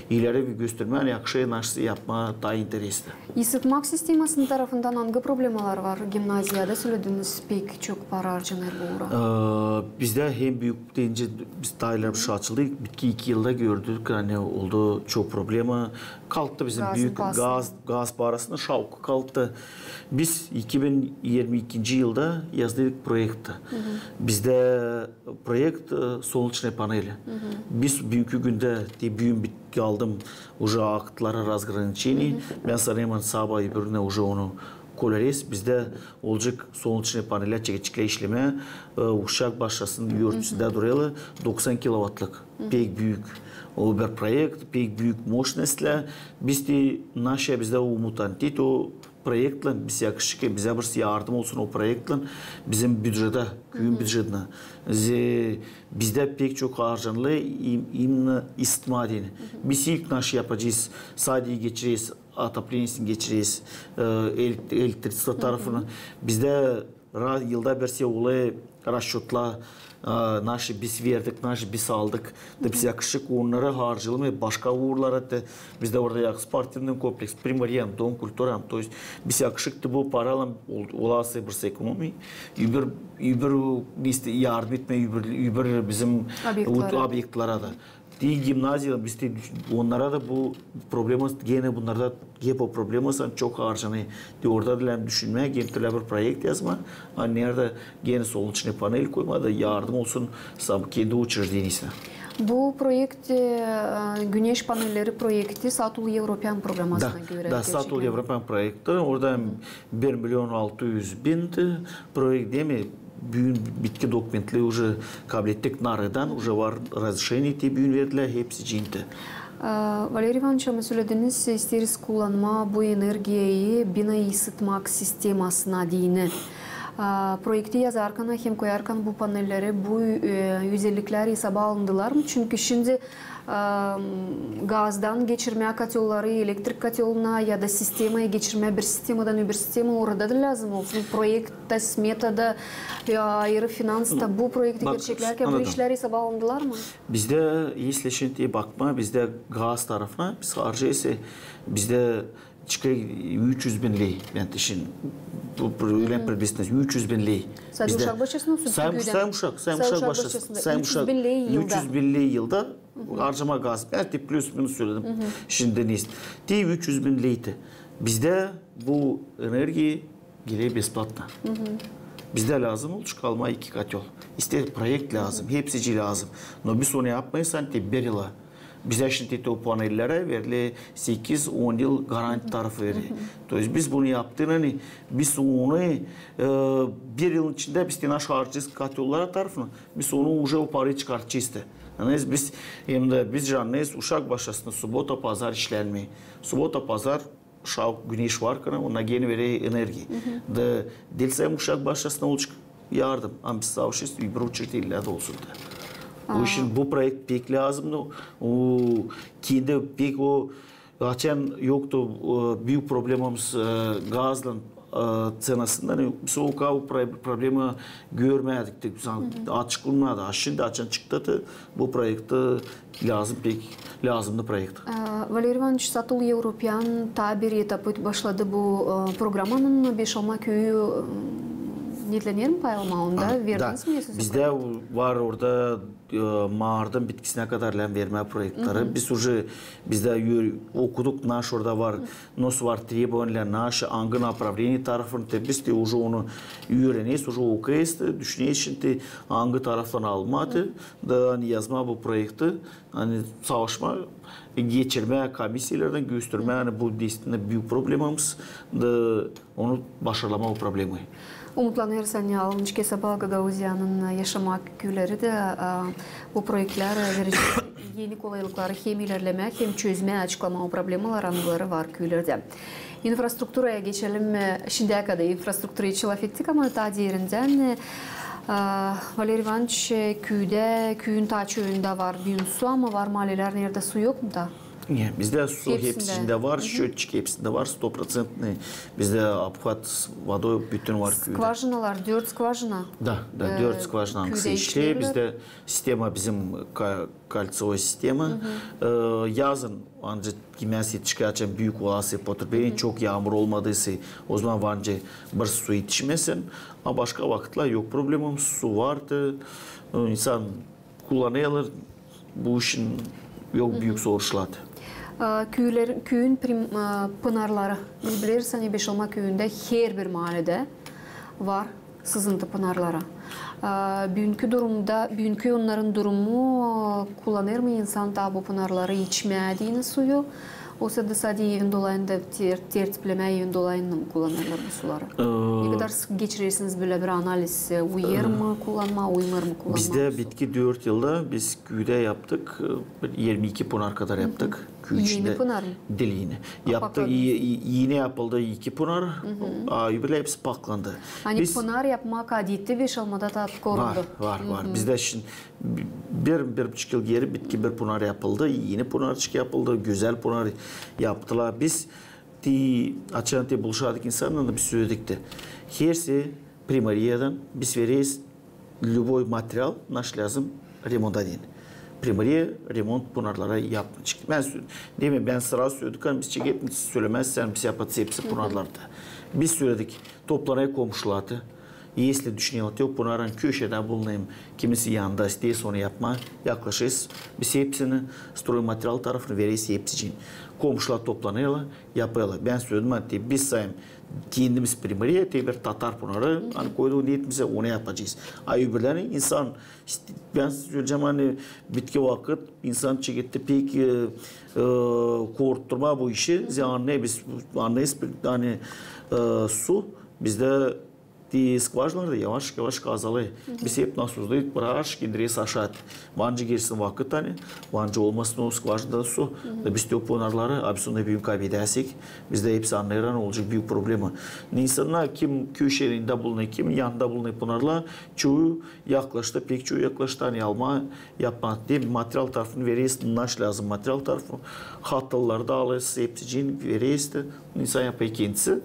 ileri bir gösterme. Yani yakışıya naşsı yapma daha interesli. Isıtmak sistemasının tarafından hangi problemalar var? Gimnaziyada söylediniz pek çok para harcanır bu uğra. Bizde hem büyük deyince biz daireler bir şey açıldı. 2 yılda gördük. Yani oldu çok problema. Kalktı bizim büyük gaz parasına şavku kalktı. Biz 2022 yılda yazdık projekti. Bizde projekt solunçlu paneli. Biz bugünkü günde büyüm bitki aldım. Уже актlara разграничений. Ben sanıyorum sabah öbürüne уже onu koleriz. Bizde olacak solunçlu paneller çekiçle işleme. Uşak başlasın yurtçıda duruyor. 90 kilowattlık. Pek büyük. O bir projekt, pek büyük mощностьler. Biz de bizde umutan o projektle biz yakışık bize bir yardım olsun o projektle bizim büdjede, köyün büdjedine. Bizde pek çok harcanlı imna istmadeni. Biz ilk naş yapacağız. Sadece geçireceğiz, ataplenisini geçireceğiz, elektrik tarafını. Bizde yılda bir olay расчетla biz verdik, biz aldık. Da biz yakışık onlara harcayalım ve başka uğurlara da bizde orada yak sportivный kompleks, primariyan, dom kulturam. То есть biz yakışık bu paralar olası bir ekonomi. Über yardım etme, über bizim obyektlara da. Gimnaziyada biz de onlara da bu problemi gene bunlarda bu problemi çok harcanıyor. Orada da düşünmeye gene bir proje yazma. Nerede gene solunçlu panel koyma da yardım olsun kendi учреждениесine. Bu projekt güneş panelleri projekti Satul Avrupan programına göre. Da Satul Avrupan projekti. Orada 1.600.000 projekt değil mi? Bitki dokumentli уже kabiliyetlik narıdan уже var разрешение te büyün verdiler hepsi cinti. Valeri Ivanoviç söylediniz isteriz kullanma bu enerjiyi bina ısıtmak sistemasına diyine. Projekti yazarken hem koyarken bu panelleri bu özellikler hesaba alındılar mı? Çünkü şimdi gazdan geçirme katyolları elektrik katyoluna ya da sistemaya geçirme bir sistemadan öbür sisteme orada da lazım. O projekte, smetada, ayrı finansta bu projekti gerçeklerken bu işler hesaba alındılar mı? Bizde если şimdi bakma bizde gaz tarafına biz harcayız bizde çıkıyor 300.000 lei. Ben işin bu program bir business 300.000 lei. Sadece uşak başlasın olsun. Sayın uşak başlasın. 300.000 lei yılda harcama gaz. Ben de plus minus söyledim. Şimdi ne ist? 300.000 lei'ti. Bizde bu enerji geliyor besplatna. Bizde lazım olacak kalma 2 kat yol. İster projekt lazım, hepsici lazım. No biz onu yapmayırsan bir yıla. Bize şimdi o panellere verili 8-10 yıl garanti tarafı veriyor. Biz bunu yaptığını, biz onu bir yıl içinde biz naş harcayız katyollara tarafına. Biz onu o parayı çıkartacağız. Yani biz canlıyız, uşak başlasında subota pazar işlenmeyi. Subota pazar güneş var kana ona gene veriyor enerji. Da delsem uşak başlasında olacak yardım. Ama biz savuşuz bir uçurt illerde olsun da. O işin bu projekt pek lazım. O kendi pek o Geçen yoktu büyük problemimiz gazla cenasından biz o problemi görmedik. Açık olmadı. Şimdi açan çıktı bu proyekte lazımdı proyekt. Valeri Ivanoviç Satıl European tabir etapı başladı bu programın 5-6 köyü netlenir mi paylaşmağında? Verdiniz mi siz? Bizde var orada mağardan bitkisine kadar verme proyektleri. Biz bizde okuduk, naş orada var, nos var требования, naş angı направление tarafını biz de onu öğreniyiz, okuyuz, düşünüyoruz şimdi angı taraftan almadı da yazma bu projekti, hani savaşma geçirme komisyalardan gösterme, hani bu destinde büyük problemimiz da onu başarılama bu problemi. Umutlanır seni alınmış Kesaba Gagauzyan'ın yaşamak köyleri de bu projeler verecek yeni kolaylıkları hem ilerleme hem çözme açıklama problemalar anıları var köylerde. İnfrastrukturaya geçelim. Şimdiye kadar infrastruktura için laf ettik ama daha diğerinden Valeri Ivanoviç köyün taçöyünde var bir su ama var mahalleler nerede su yok mu da? Bizde su hepsinde var, şöçük hepsinde var, 100%. Bizde apkat, vadoy bütün var köyde. Skvajinalar, 4 skvajina. Da, 4 skvajina angısı işliyor. Bizde sistema bizim кольцевой sistema. Yazın ancak kimyası çıkarken büyük olası potrebeyin çok yağmur olmadıysa o zaman bence bir su yetişmesin. Ama başka vakitler yok problemimiz. Su vardı. İnsan kullanıyorlar. Bu işin yok büyük soruşladı. Köyün pınarları, bilirsen 5-6 köyünde her bir mahallede var sızıntı pınarları. Bugünkü onların durumu kullanır mı insan da bu pınarları içmediğini suyu? Olsa da sadece evin dolayında tertipleme evin dolayında mı kullanırlar bu suları? Ne kadar sık geçirirsiniz böyle bir analiz? Uyar mı kullanma, uymar mı kullanma? Bizde bitki 4 yılda biz köyde yaptık. 22 pınar kadar yaptık. Yeni pınar mı? Deliğini. Yaptık. Yine yapıldı 2 pınar. Ayıbıyla hepsi paklandı. Hani pınar yapmak adeti 5-6'da da korundu. Var. Bizde şimdi bir buçuk yıl geri bitki bir pınar yapıldı. Yeni pınarcık yapıldı. Güzel pınar yaptılar. Biz açan buluşadık insanlarla biz söyledik de. Hersi primariyadan biz veririz любой материал наш lazım remont edin. Primariye remont pınarlara yapmıştık. Ben sıra söyledik ama biz çekip söylemezsen biz yapatız hepsi pınarlarda. Biz söyledik toplanaya komşulatı. Если düşünüyorlar yok pınarın köşede bulunayım. Kimisi yanında isteyiz onu yapma. Yaklaşırız. Biz hepsini stroy materyal tarafını veririz hepsi için. Komşular toplanıyorlar, yapıyorlar. Ben söyledim hatta biz sayım kendimiz primariye bir Tatar pınarı hani koyduğu niyetimize onu yapacağız. Ayıbırlarını insan ben söyleyeceğim hani bitki vakit insan çekildi pek korkturma bu işi. Anlayız hani su bizde skvajlarda yavaş yavaş kazalıyor. Biz hep nasıl bıraş gideriz aşağı. Vancı girsin vakit hani. Vancı olmasın o skvajda su. Biz de pınarları abi sonra büyük kaybedersek bizde hepsi anlayan olacak büyük problema. İnsanlar kim köşelerinde bulunuyor, kim yanında bulunuyor pınarlar çoğu yaklaştı, pek çoğu yaklaştı hani alma yapma diye materyal tarafını veririz. Naş lazım materyal tarafı. Hatlıları da alırız, hepsi için veririz de insan yapıyor kendisi.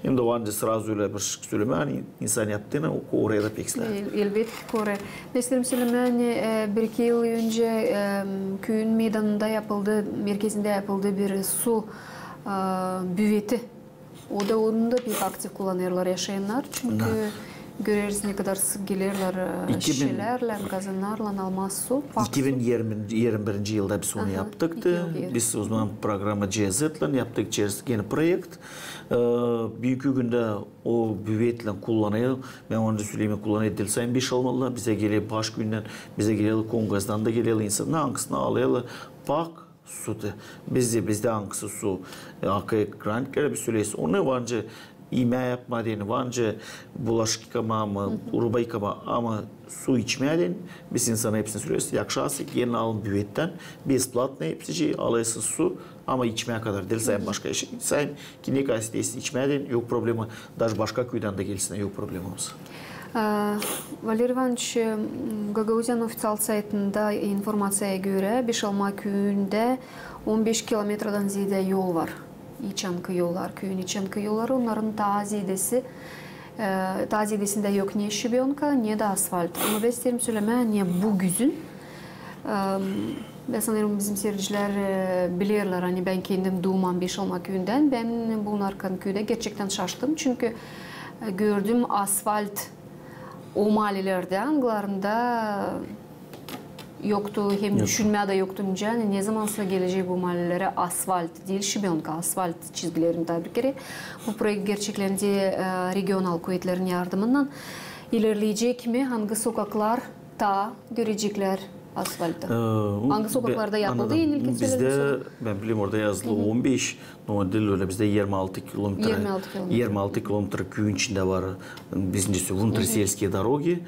Hem de vancı sırası öyle bir söyleme hani insan yaptığını oraya da pekler. Elbette oraya. Mesela bir iki yıl önce köyün meydanında yapıldı, merkezinde yapıldı bir su büveti. O da onu da bir aktif kullanırlar yaşayanlar. Çünkü görürüz ne kadar sık gelirler şişelerle, gazınlarla almaz su. 2021 yılda biz onu yaptık. Biz o zaman programı CZ'le yaptık yeni projekt. Büyük günde o büvetle kullanıyor. Ben onu da söyleyeyim kullanıyor dilsayın 5 almalılar. Bize geliyor baş günden, bize geliyor Kongaz'dan da geliyor insanlar hangisini alıyorlar. Bak suda. Bizde hangisi su. Akaya grantlara bir söyleyiz. Onu vancı yemeği yapma deni, vancı bulaşık yıkama mı, uruba yıkama ama su içmeye deni. Biz insana hepsini söylüyoruz. Yakşası yeni alın büvetten besplatno hepsi alıyorsunuz su ama içmeye kadar değil. Sayın başka şey. Sayın ki ne kadar isteyesin içmeye deni yok problemi. Daha başka köyden de gelsin yok problemimiz. Valeri Ivанович, Gagauzyan ofitsial saytında informasyaya göre Bişalma köyünde 15 kilometreden ziyade yol var. İçankı yollar, köyün içankı yolları. Onların taziyedesinde yok ne şibiyonka ne de asfalt. Ama ben isterim söyleme ne bu güzün. Ben sanırım bizim seyirciler bilirler. Hani ben kendim doğmam Bişalma köyünden. Ben bunlar köyde gerçekten şaştım. Çünkü gördüm asfalt o mahallelerde anglarında yoktu, hem düşünmeye de yoktu. Yani ne zamansa gelecek bu mahallelere asfalt değil, şibiyonka, asfalt çizgilerini tabii ki. Bu proje gerçeklendi regional kuvvetlerin yardımından ilerleyecek mi? Hangi sokaklar ta görecekler asfaltı? Hangi sokaklarda yapıldı? Bizde, ben bileyim orada yazılı 15, normalde öyle bizde 26 kilometre. 26 kilometre köyün içinde var. Bizimcisi внутрисельские doroги.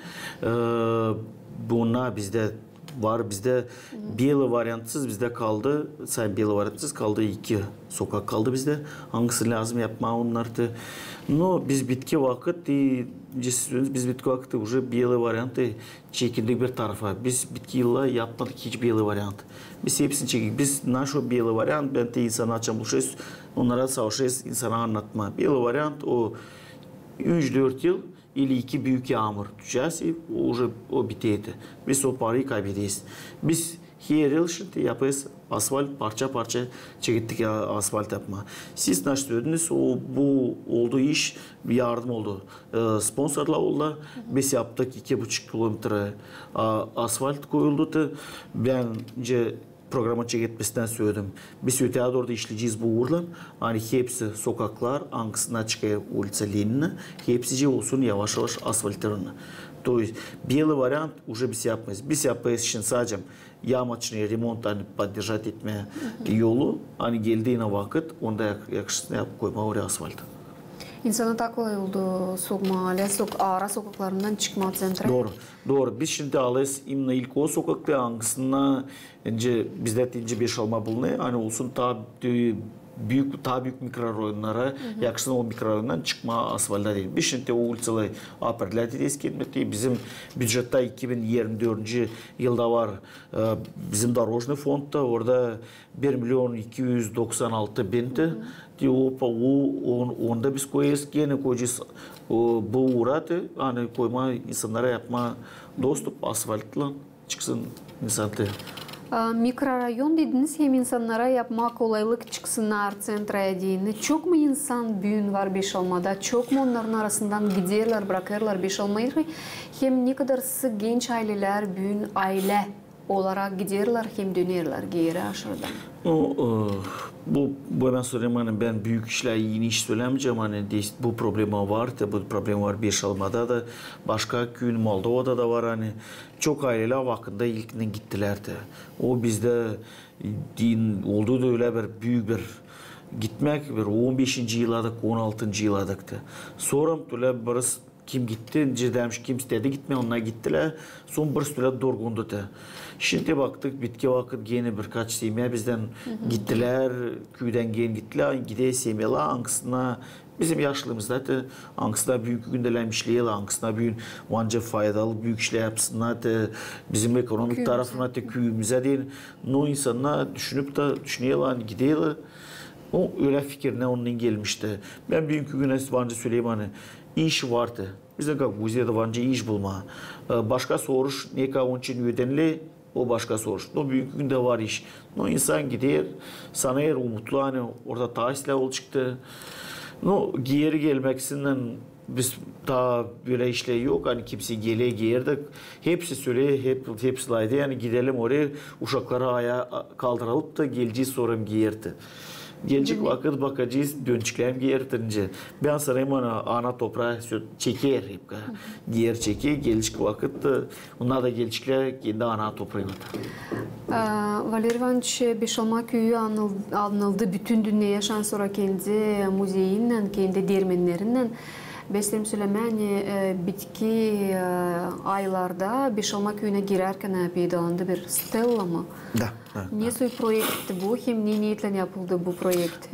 Buna bizde var, bizde Beli variantsız bizde kaldı. Sayın Beli variantsız kaldı, 2 sokak kaldı bizde. Hangisi lazım yapma onlardı. No biz bitki vakit biz bitki vakti уже Beli variantı çekildik bir tarafa. Biz bitki yılla yapmadık hiç Beli variant. Biz hepsini çektik. Biz naşo Beli variant ben de insana açamışız. Onlara savaşırız, insana anlatma. Beli variant o 3-4 yıl или 2 büyük yağmur düşerse o biteydi. Biz o parayı kaybediyiz. Biz her yıl şimdi yapıyoruz asfalt parça parça çektik asfalt yapma. Siz nasıl söylediniz bu olduğu iş bir yardım oldu. Sponsorla oldu. Biz yaptık 2,5 kilometre asfalt koyuldu. Bence programa çeketmesinden söyledim. Biz öteye doğru da işleyeceğiz bu uğurla. Hani hepsi sokaklar, Angstnatskaya улица Ленина, hepsice olsun yavaş yavaş asfaltlarını. То есть белый вариант уже biz yapmayız. Biz yapmayız için sadece yamaçını remont hani поддержать etmeye yolu hani geldiğine vakit onda yakışısını yapıp koyma oraya asfalt. İnsana da kolay oldu ara sokaklarından çıkma centre. Doğru. Biz şimdi alırız imna ilk o sokakta hangisine bizde ince bir şalma bulunuyor. Hani olsun daha büyük mikrorayonlara yakışsın o mikrorayondan çıkma asfalta değil. Biz şimdi o улицалар определять etmedi. Bizim büdjette 2024 yılda var bizim dорожный fondda orada 1.296.000 onda biz koyarız gene koyacağız bu uğratı hani koyma insanlara yapma dostluk asfaltla çıksın insanlar. Mikrorayon dediniz hem insanlara yapma kolaylık çıksınlar centraya deyini. Çok mu insan büyün var Bişalma'da? Çok mu onların arasından giderler, bırakırlar Bişalma'yı? Hem ne kadar sık genç aileler büyün aile olarak giderler hem dönerler geri aşırıdan. Bu ben söyleyeyim hani ben büyük işler yeni iş söylemeyeceğim hani bu problemi var bu problem var Bişalma'da da başka köyün Moldova'da da var hani çok aileler vakında ilkinden gittiler de o bizde olduğu da öyle bir büyük bir gitmek bir 15. yıladık 16. yıladık da sonra öyle birisi kim gitti demiş kim istedi gitme onlar gittiler son bir süre durgundu da. Şimdi baktık bitki vakit gene birkaç semya bizden gittiler köyden gene gittiler gide semyalar Angstına bizim yaşlımızda da Angstına büyük gündelenmişliğiyle Angstına büyük vanca faydalı büyük işler yapsınlar da bizim ekonomik tarafına da köyümüze değil no insanlar düşünüyorlar gidiyorlar o öyle fikrine onun gelmişti ben büyük güne vanca söyleyeyim hani iş vardı. Bizde Gagauziyada vanca iş bulma. Başka soruş ne kadar onun için ödenli o başka soruş. O büyük günde var iş. O insan gider sana yer umutlu hani orada tahsile ol çıktı. No geri gelmeksinden biz daha böyle işler yok hani kimse gele giyerdik. Hepsi söyle hepsi laydı yani gidelim oraya uşakları ayağa kaldırılıp da geleceğiz sonra giyerdi. Gelecek vakit bakacağız, dönçüklerim giyertince. Ben sarayım ana toprağı çeker hep. Giyer çeker, gelecek vakit onlar da gelecekler kendi ana toprağı. Valeri Ivанович, Bişalma köyü anıldı bütün dünyaya sonra kendi müzeyinden, kendi dermenlerinden. Beslerim söylemen bitki aylarda Bişalma köyüne girerken peydalandı bir stella mı? Da. Ne soy proyekti bu? Hem ne niyetle yapıldı bu projekt?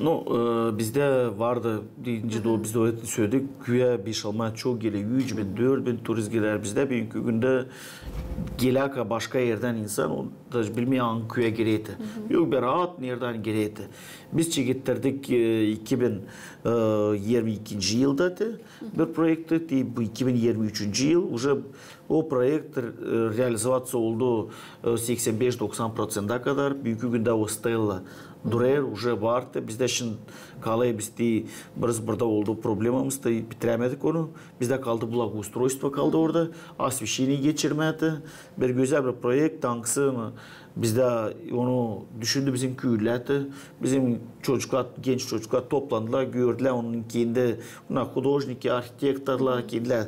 Bizde vardı deyince de biz de öyle söyledik. Güya bir şalma çok geliyor. 3.000, 4.000 turist gelir bizde. Bugünkü günde gelaka başka yerden insan o da bilmeyen hangi köye geliydi. Yok bir rahat nereden geliydi. Biz çekittirdik 2022 yılda bir projekti. Bu 2023 yıl уже o projekt realizasyon oldu 85-90% kadar. Bugünkü günde o stayla durar, уже vardı. Bizde şimdi kalay bizde burada oldu problemimiz da bitiremedik onu. Bizde kaldı благоустройство kaldı orada. Освещение geçirmedi. Bir güzel bir projekt tankısını bizde onu düşündü bizim köylerde. Bizim çocuklar, genç çocuklar toplandılar, gördüler onun kendi художники, arhitektörler kendiler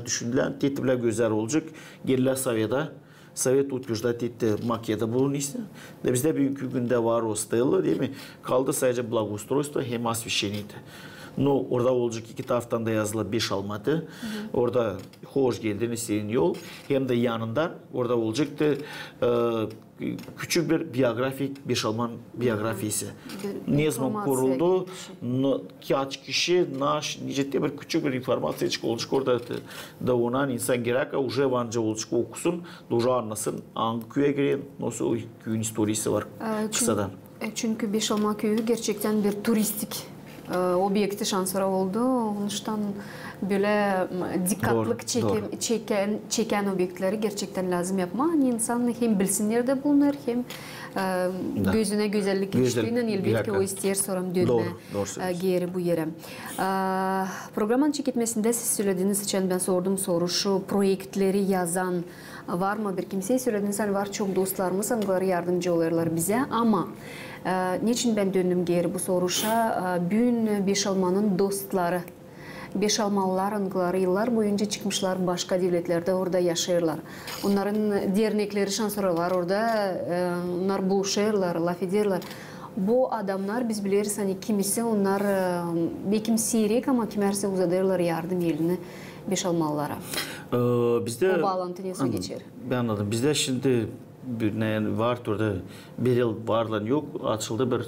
düşündüler. Tetibler güzel olacak. Geldiler Sovyet'e. Sovyet utbujdat etti makiyede bulun işte. De bizde bugünkü günde var o staylı değil mi? Kaldı sadece благоустройство hem освещенiydi. Orada olacak iki taraftan da yazılı 5 almadı. Orada hoş geldiniz senin yol. Hem de yanında orada olacaktı küçük bir biyografik 5 Alman biyografisi. Ne zaman kuruldu? Kaç kişi, nice bir küçük bir informasya olacak orada da ona insan gerek уже vanca olacak okusun, doğru anlasın. Hangi köye giren, nasıl o köyün historisi var kısadan. Çünkü 5 Alman köyü gerçekten bir turistik objekti şansları oldu. Onuştan böyle dikkatlik çeken obyektleri gerçekten lazım yapma. İnsan hem bilsinler de bulunur hem gözüne güzellik geçtiğinden elbette o ister sonra dönme geri bu yere. Programın çekilmesinde siz söylediğiniz için ben sordum soru şu projektleri yazan var mı bir kimseye söylediniz var çok dostlarımız onlara yardımcı oluyorlar bize ama niçin ben döndüm geri bu soruşa? Bugün 5 Alman'ın dostları, 5 Almanlılar onları yıllar boyunca çıkmışlar başka devletlerde orada yaşıyorlar. Onların dernekleri şansları var orada, onlar buluşuyorlar, laf ediyorlar. Bu adamlar biz biliriz hani kimisi onlar belki seyirek ama kimisi uzatıyorlar yardım elini 5 Almanlılara. Bizde, o bağlantı nasıl geçer? Ben anladım. Bizde şimdi var orada bir yıl varlan yok açıldı bir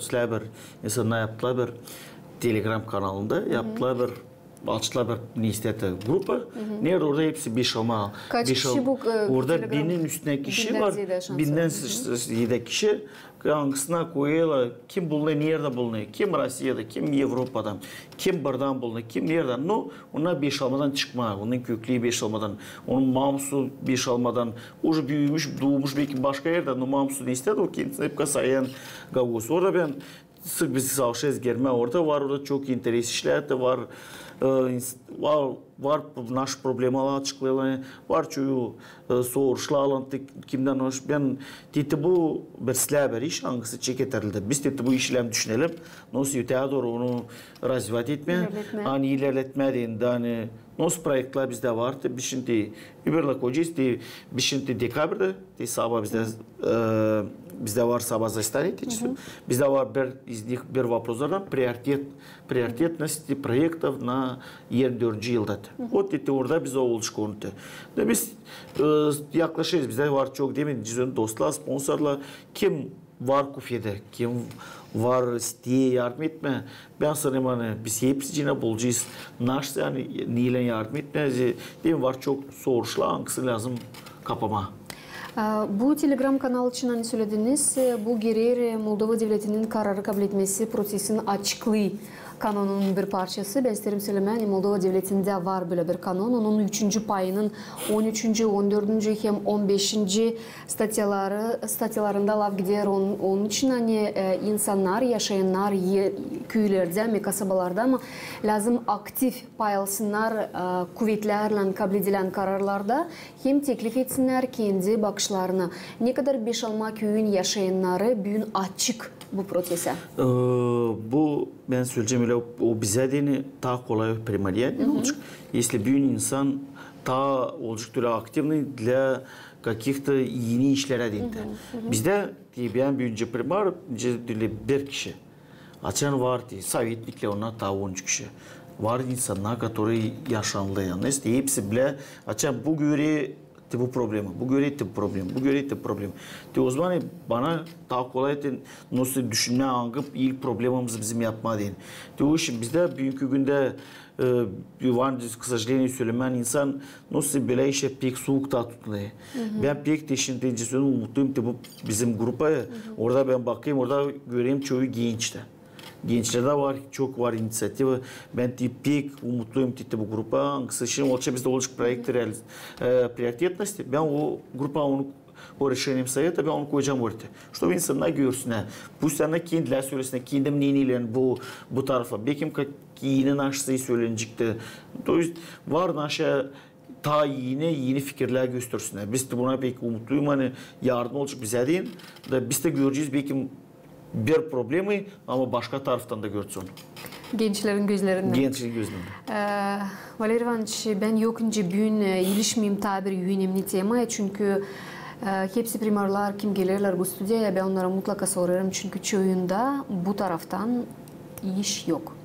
mesela yaptılar bir Telegram kanalında yaptılar bir açtılar bir niyeti grupa. Nerede orada hepsi 5 Alman. Kaç kişi bu orada binin üstüne kişi var. Binden 7 kişi hangisine koyuyorlar. Kim bulunuyor, nerede bulunuyor? Kim Rusya'da, kim Avrupa'dan, kim buradan bulunuyor, kim nereden? Onlar 5 Almadan çıkma. Onun köklüğü 5 Almadan. Onun mamsu 5 Almadan. O büyümüş, doğmuş belki başka yerden. O mamsu ne istedi? O kendisine hep kasayan gavgosu. Orada ben sık bizi savşez gelme orada çok interes işler de var. Var naş problemler açıklıyorlar. Var çoğu soğuşlar kimden hoş. Ben dedi bu bir slaber iş hangisi çeketerildi. Biz dedi bu işlem düşünelim. Nasıl öteye doğru onu razvat etme. Hani ilerletme deyinde hani nasıl projektler bizde vardı. Biz şimdi überle koyacağız. Biz şimdi dekabrda sabah bizde var sabah zastaniyeti. Bizde var bir vapozlardan приоритетности проектов на 24. yılda. O dedi orada bize oluşuk konuda. Biz yaklaşıyoruz. Bizde var çok değil mi? Dostlar, sponsorlar. Kim var kufyede? Kim var siteye yardım etme? Ben sanırım hani biz hepsi yine bulacağız. Naş yani niyle yardım etme? Değil mi? Var çok soruşlar. Hangisi lazım kapama? Bu Telegram kanalı için hani söylediniz, bu gelir Moldova Devleti'nin kararı kabul etmesi prosesini açıklıyor. Kanonun bir parçası. Ben isterim söylemem. Moldova Devleti'nde var böyle bir kanon. Onun 3. payının 13. 14. hem 15. statyalarında laf gider. Onun için hani insanlar, yaşayanlar köylerde ve kasabalarda ama lazım aktif pay alsınlar kuvvetlerle kabul edilen kararlarda hem teklif etsinler kendi bakışlarına. Ne kadar 5 Alman köyün yaşayanları bugün açık bu prosese? Bu ben söyleyeceğim öyle o bize de daha kolay primariya olacak. Если bir insan daha olacak türlü aktifni для каких-то yeni işlere dindi. Bizde ben büyünce primar bir kişi. Açan vardı. Sovetnikle ona daha 10 kişi. Var insanlar, которые yaşanlı yalnız. Hepsi bile açan bu göre etti bu problemi, bu göre etti bu problemi, bu göre etti bu problemi. O zaman bana daha kolay nasıl düşünme angıp ilk problemimizi bizim yapma deyin. O için bizde bugünkü günde var kısaca söylemen insan nasıl böyle işe pek soğuk da tutuluyor. Ben pek teşhindeyince umutluyum ki bu bizim grupa orada ben bakayım orada göreyim çoğu gençte. Gençlerde var, çok var inisiyatif. Ben pek umutluyum ki bu grupa. Kısaca olacak bizde olacak приоритетности. Ben o grupa onu o решением совета ben onu koyacağım orada. Чтобы insanlar görsün. Bu sene kendiler söylesin, kendim neylerin bu tarafa. Belki yeni naşısı söylenecekti. Var naşa ta yeni fikirler göstersinler. Biz de buna pek umutluyum. Hani yardım olacak bize deyin. Biz de göreceğiz belki bir problemi ama başka taraftan da görsün. Gençlerin gözlerinden. Gençlerin gözlerinden. Valer Ivanoviç, ben yokunca bugün ilişmeyeyim tabir önemli tema. Çünkü hepsi primarlar kim gelirler bu stüdyaya ben onlara mutlaka sorarım. Çünkü çoğunda bu taraftan iş yok.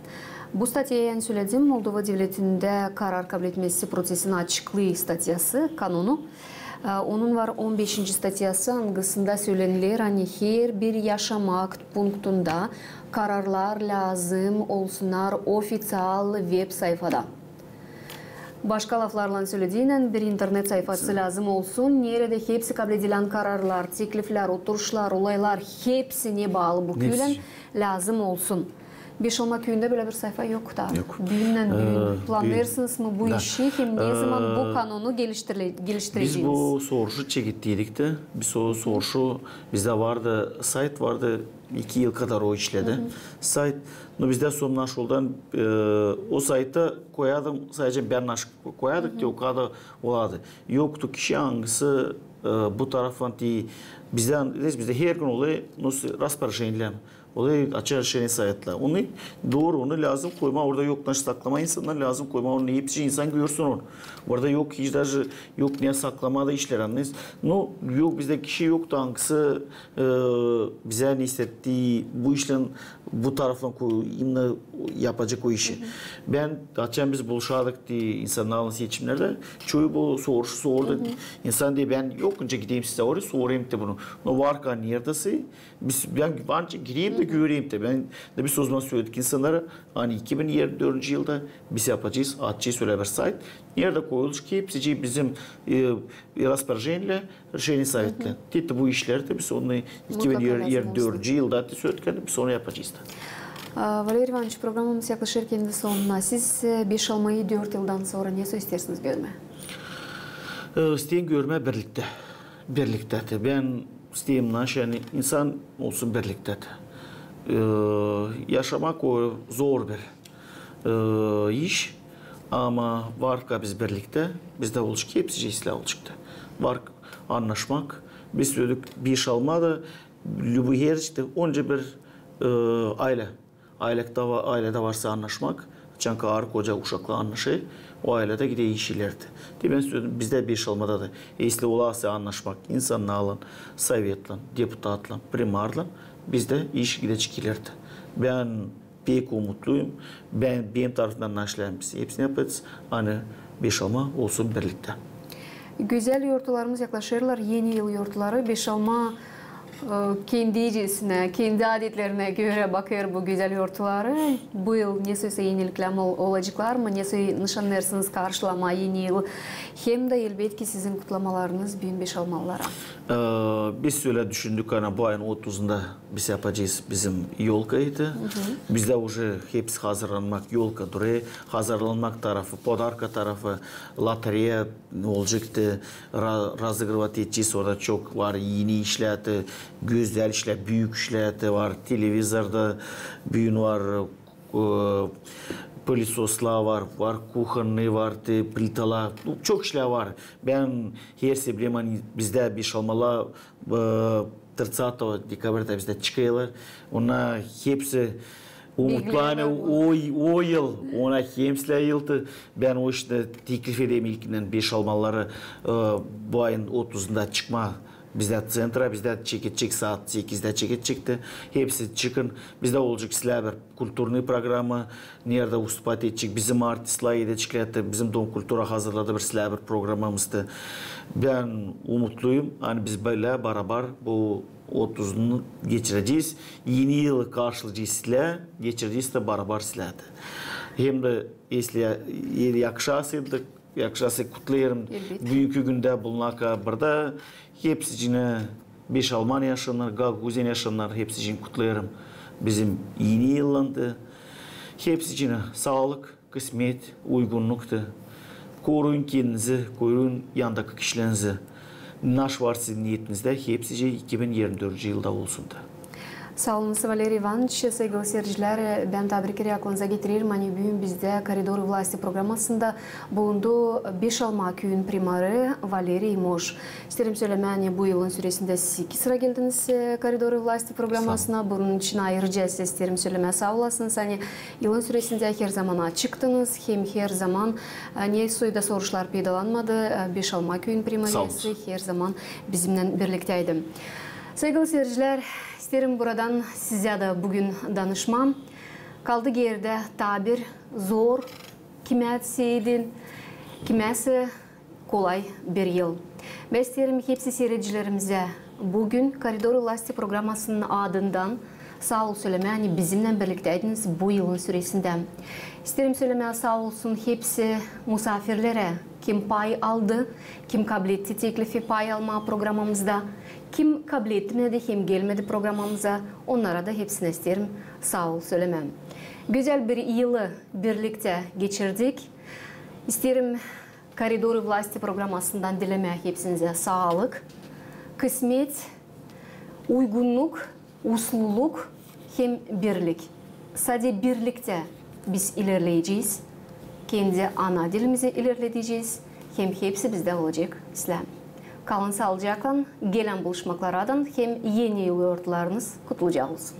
Bu statüye söyledim. Moldova devletinde karar kabul etmesi prosesinin açıklığı statüsü, kanunu. Onun var 15. statüsü angısında söylenilir. Hani her bir yaşamak punktunda kararlar lazım olsunlar ofisyal web sayfada. Başka laflarla söylediğinden bir internet sayfası lazım olsun. Nerede hepsi kabul edilen kararlar, teklifler, oturuşlar, olaylar hepsine bağlı bu köyden lazım olsun. Beşalma köyünde böyle bir sayfa yok da. Yok. Büyünden büyün. Planlarsınız mı bu işi? Hem ne zaman bu kanunu geliştireceğiz? Biz bu soruşu çekittiydik de. Biz o soruşu bizde vardı, site vardı. 2 yıl kadar o işledi. Site, bizde sonlaş oldan o site'da koyadım sadece bernaş koyadık diye o kadar oladı. Yoktu kişi hangisi bu taraftan diye bizde her gün oluyor nasıl rasporajeniyle olay açık şeyini sayetler. Onu doğru onu lazım koyma orada yok nasıl saklama insanlar lazım koyma onu hepsi insan görsün onu. Orada yok hiç даже yok niye saklamada işler anlayız. No yok bizde kişi yok da hangisi bize ne hissettiği bu işlerin bu taraftan koyayım yapacak o işi. Ben açan biz buluşadık diye insanların seçimlerde çoğu bu soruşu orada insan diye ben yokunca gideyim size oraya sorayım da bunu. No var kan neredesi ben bence gireyim de göreyim de ben de bir sözman söyledik insanlara hani 2024 yılda biz yapacağız açacağız öyle bir site nerede koyulmuş ki hepsi bizim распоряжение решение sayetler. Dedi bu işlerde biz onu 2024 yılda söyledik biz onu yapacağız da. Valer Ivanoviç programımız yaklaşır kendi sonuna. Siz 5 almayı 4 yıldan sonra ne istersiniz görme? İsteyen görme birlikte. Birlikte. Ben isteyim yani insan olsun birlikte. Yaşamak o zor bir iş ama var ki biz birlikte bizde olacak hepsi işler olacaktı. Var anlaşmak biz söyledik bir iş almadı her işte onca bir ailede varsa anlaşmak çünkü ağır koca uşakla anlaşıyor o ailede gidiyor işlerdi. Ben söyledim bizde bir iş almada da esli olası anlaşmak insanla alın sovetla deputatla primarla bizde iş gideceklerdi. Ben pek umutluyum. Benim tarafından naşlayamız. Hepsini yaparız. Hani beş alma olsun birlikte. Güzel yurtlarımız yaklaşırlar. Yeni yıl yurtları beş alma kendi icesine, kendi adetlerine göre bakıyor bu güzel yurtları. Bu yıl neyse yenilikler olacaklar mı? Neyse nişanlarsınız karşılama yeni yıl. Hem de elbette sizin kutlamalarınız büyük beş almalara. Biz öyle düşündük hani bu ayın 30'unda biz yapacağız bizim yolkaydı. Bizde уже hepsi hazırlanmak yolka duruyor. Hazırlanmak tarafı, podarka tarafı, lotereya olacaktı. Razıgırvat edeceğiz orada çok var yeni işlerdi. Güzel işler, büyük işler de var. Televizorda büyün var. Pылесосlar var, kuhani var, plitalar, çok işler var. Ben her sebzem hani bizde bir şalmalar 30 dekabrda bizde çıkıyorlar. Ona hepsi umutlarını o yıl, ona hepsiler yıldı. Ben o işte teklif edeyim ilkinden bir şalmaları bu ayın 30'unda çıkma Bizde centra, bizde çekecek saat 8'de çekecekti. Hepsi çıkın. Bizde olacak sizler bir kulturni programı. Nerede ustupat edecek. Bizim artistler edeceklerdi. Bizim Dom Kultura hazırladı bir sizler bir programımızdı. Ben umutluyum. Hani biz böyle beraber bu 30'unu geçireceğiz. Yeni yılı karşılayacağız sizler. Geçireceğiz de beraber sizlerdi. Hem de yakışasıydık. Yakışası kutlayırım. Büyükü günde bulunaka burada. Hepsi yine 5 Alman yaşanlar, Gaguzin yaşanlar. Hepsi yine kutlayırım. Bizim yeni yıllandı. Hepsi yine sağlık, kısmet, uygunluktu. Koruyun kendinizi, koruyun yandaki kişilerinizi. Naş var sizin niyetinizde. Hepsi 2024 yılda olsun da. Sağ olun Valerий Ivанович, sevgili seyirciler. Ben tabrikleri aklınıza getiririm. Hani bugün bizde Koridor Vlasti programmasında bulundu 5 Alma köyün primarı Valerий Moş. İsterim söylemeye bu yılın süresinde 8 sıra geldiniz Koridor Vlasti programmasına. Bunun için ayrıca size isterim söylemeye sağ olasınız. Hani yılın süresinde her zaman açıktınız. Hem her zaman ne soyda soruşlar peydalanmadı. 5 Alma köyün primarisi her zaman bizimle birlikteydi. Sevgili seyirciler, isterim buradan size de bugün danışmam. Kaldı yerde tabir zor, kimisi kimisi kolay bir yıl. Ben isterim hepsi seyircilerimize bugün Koridor Vlasti programmasının adından sağ ol söylemeye, hani bizimle birlikteydiniz bu yılın süresinde. İsterim söylemeye sağ olsun hepsi misafirlere, kim pay aldı, kim kabul etti teklifi pay alma programımızda, kim kabul etmedi, hem gelmedi programımıza, onlara da hepsine isterim sağ ol söylemem. Güzel bir yılı birlikte geçirdik. İsterim Koridor Vlasti programmasından dilemeye hepsinize sağlık, kısmet, uygunluk, usluluk hem birlik. Sadece birlikte biz ilerleyeceğiz. Kendi ana dilimizi ilerleteceğiz. Hem hepsi bizde olacak İslam. Kalın sağlıcakla gelen buluşmaklardan hem yeni yıl ortalarınız kutluca olsun.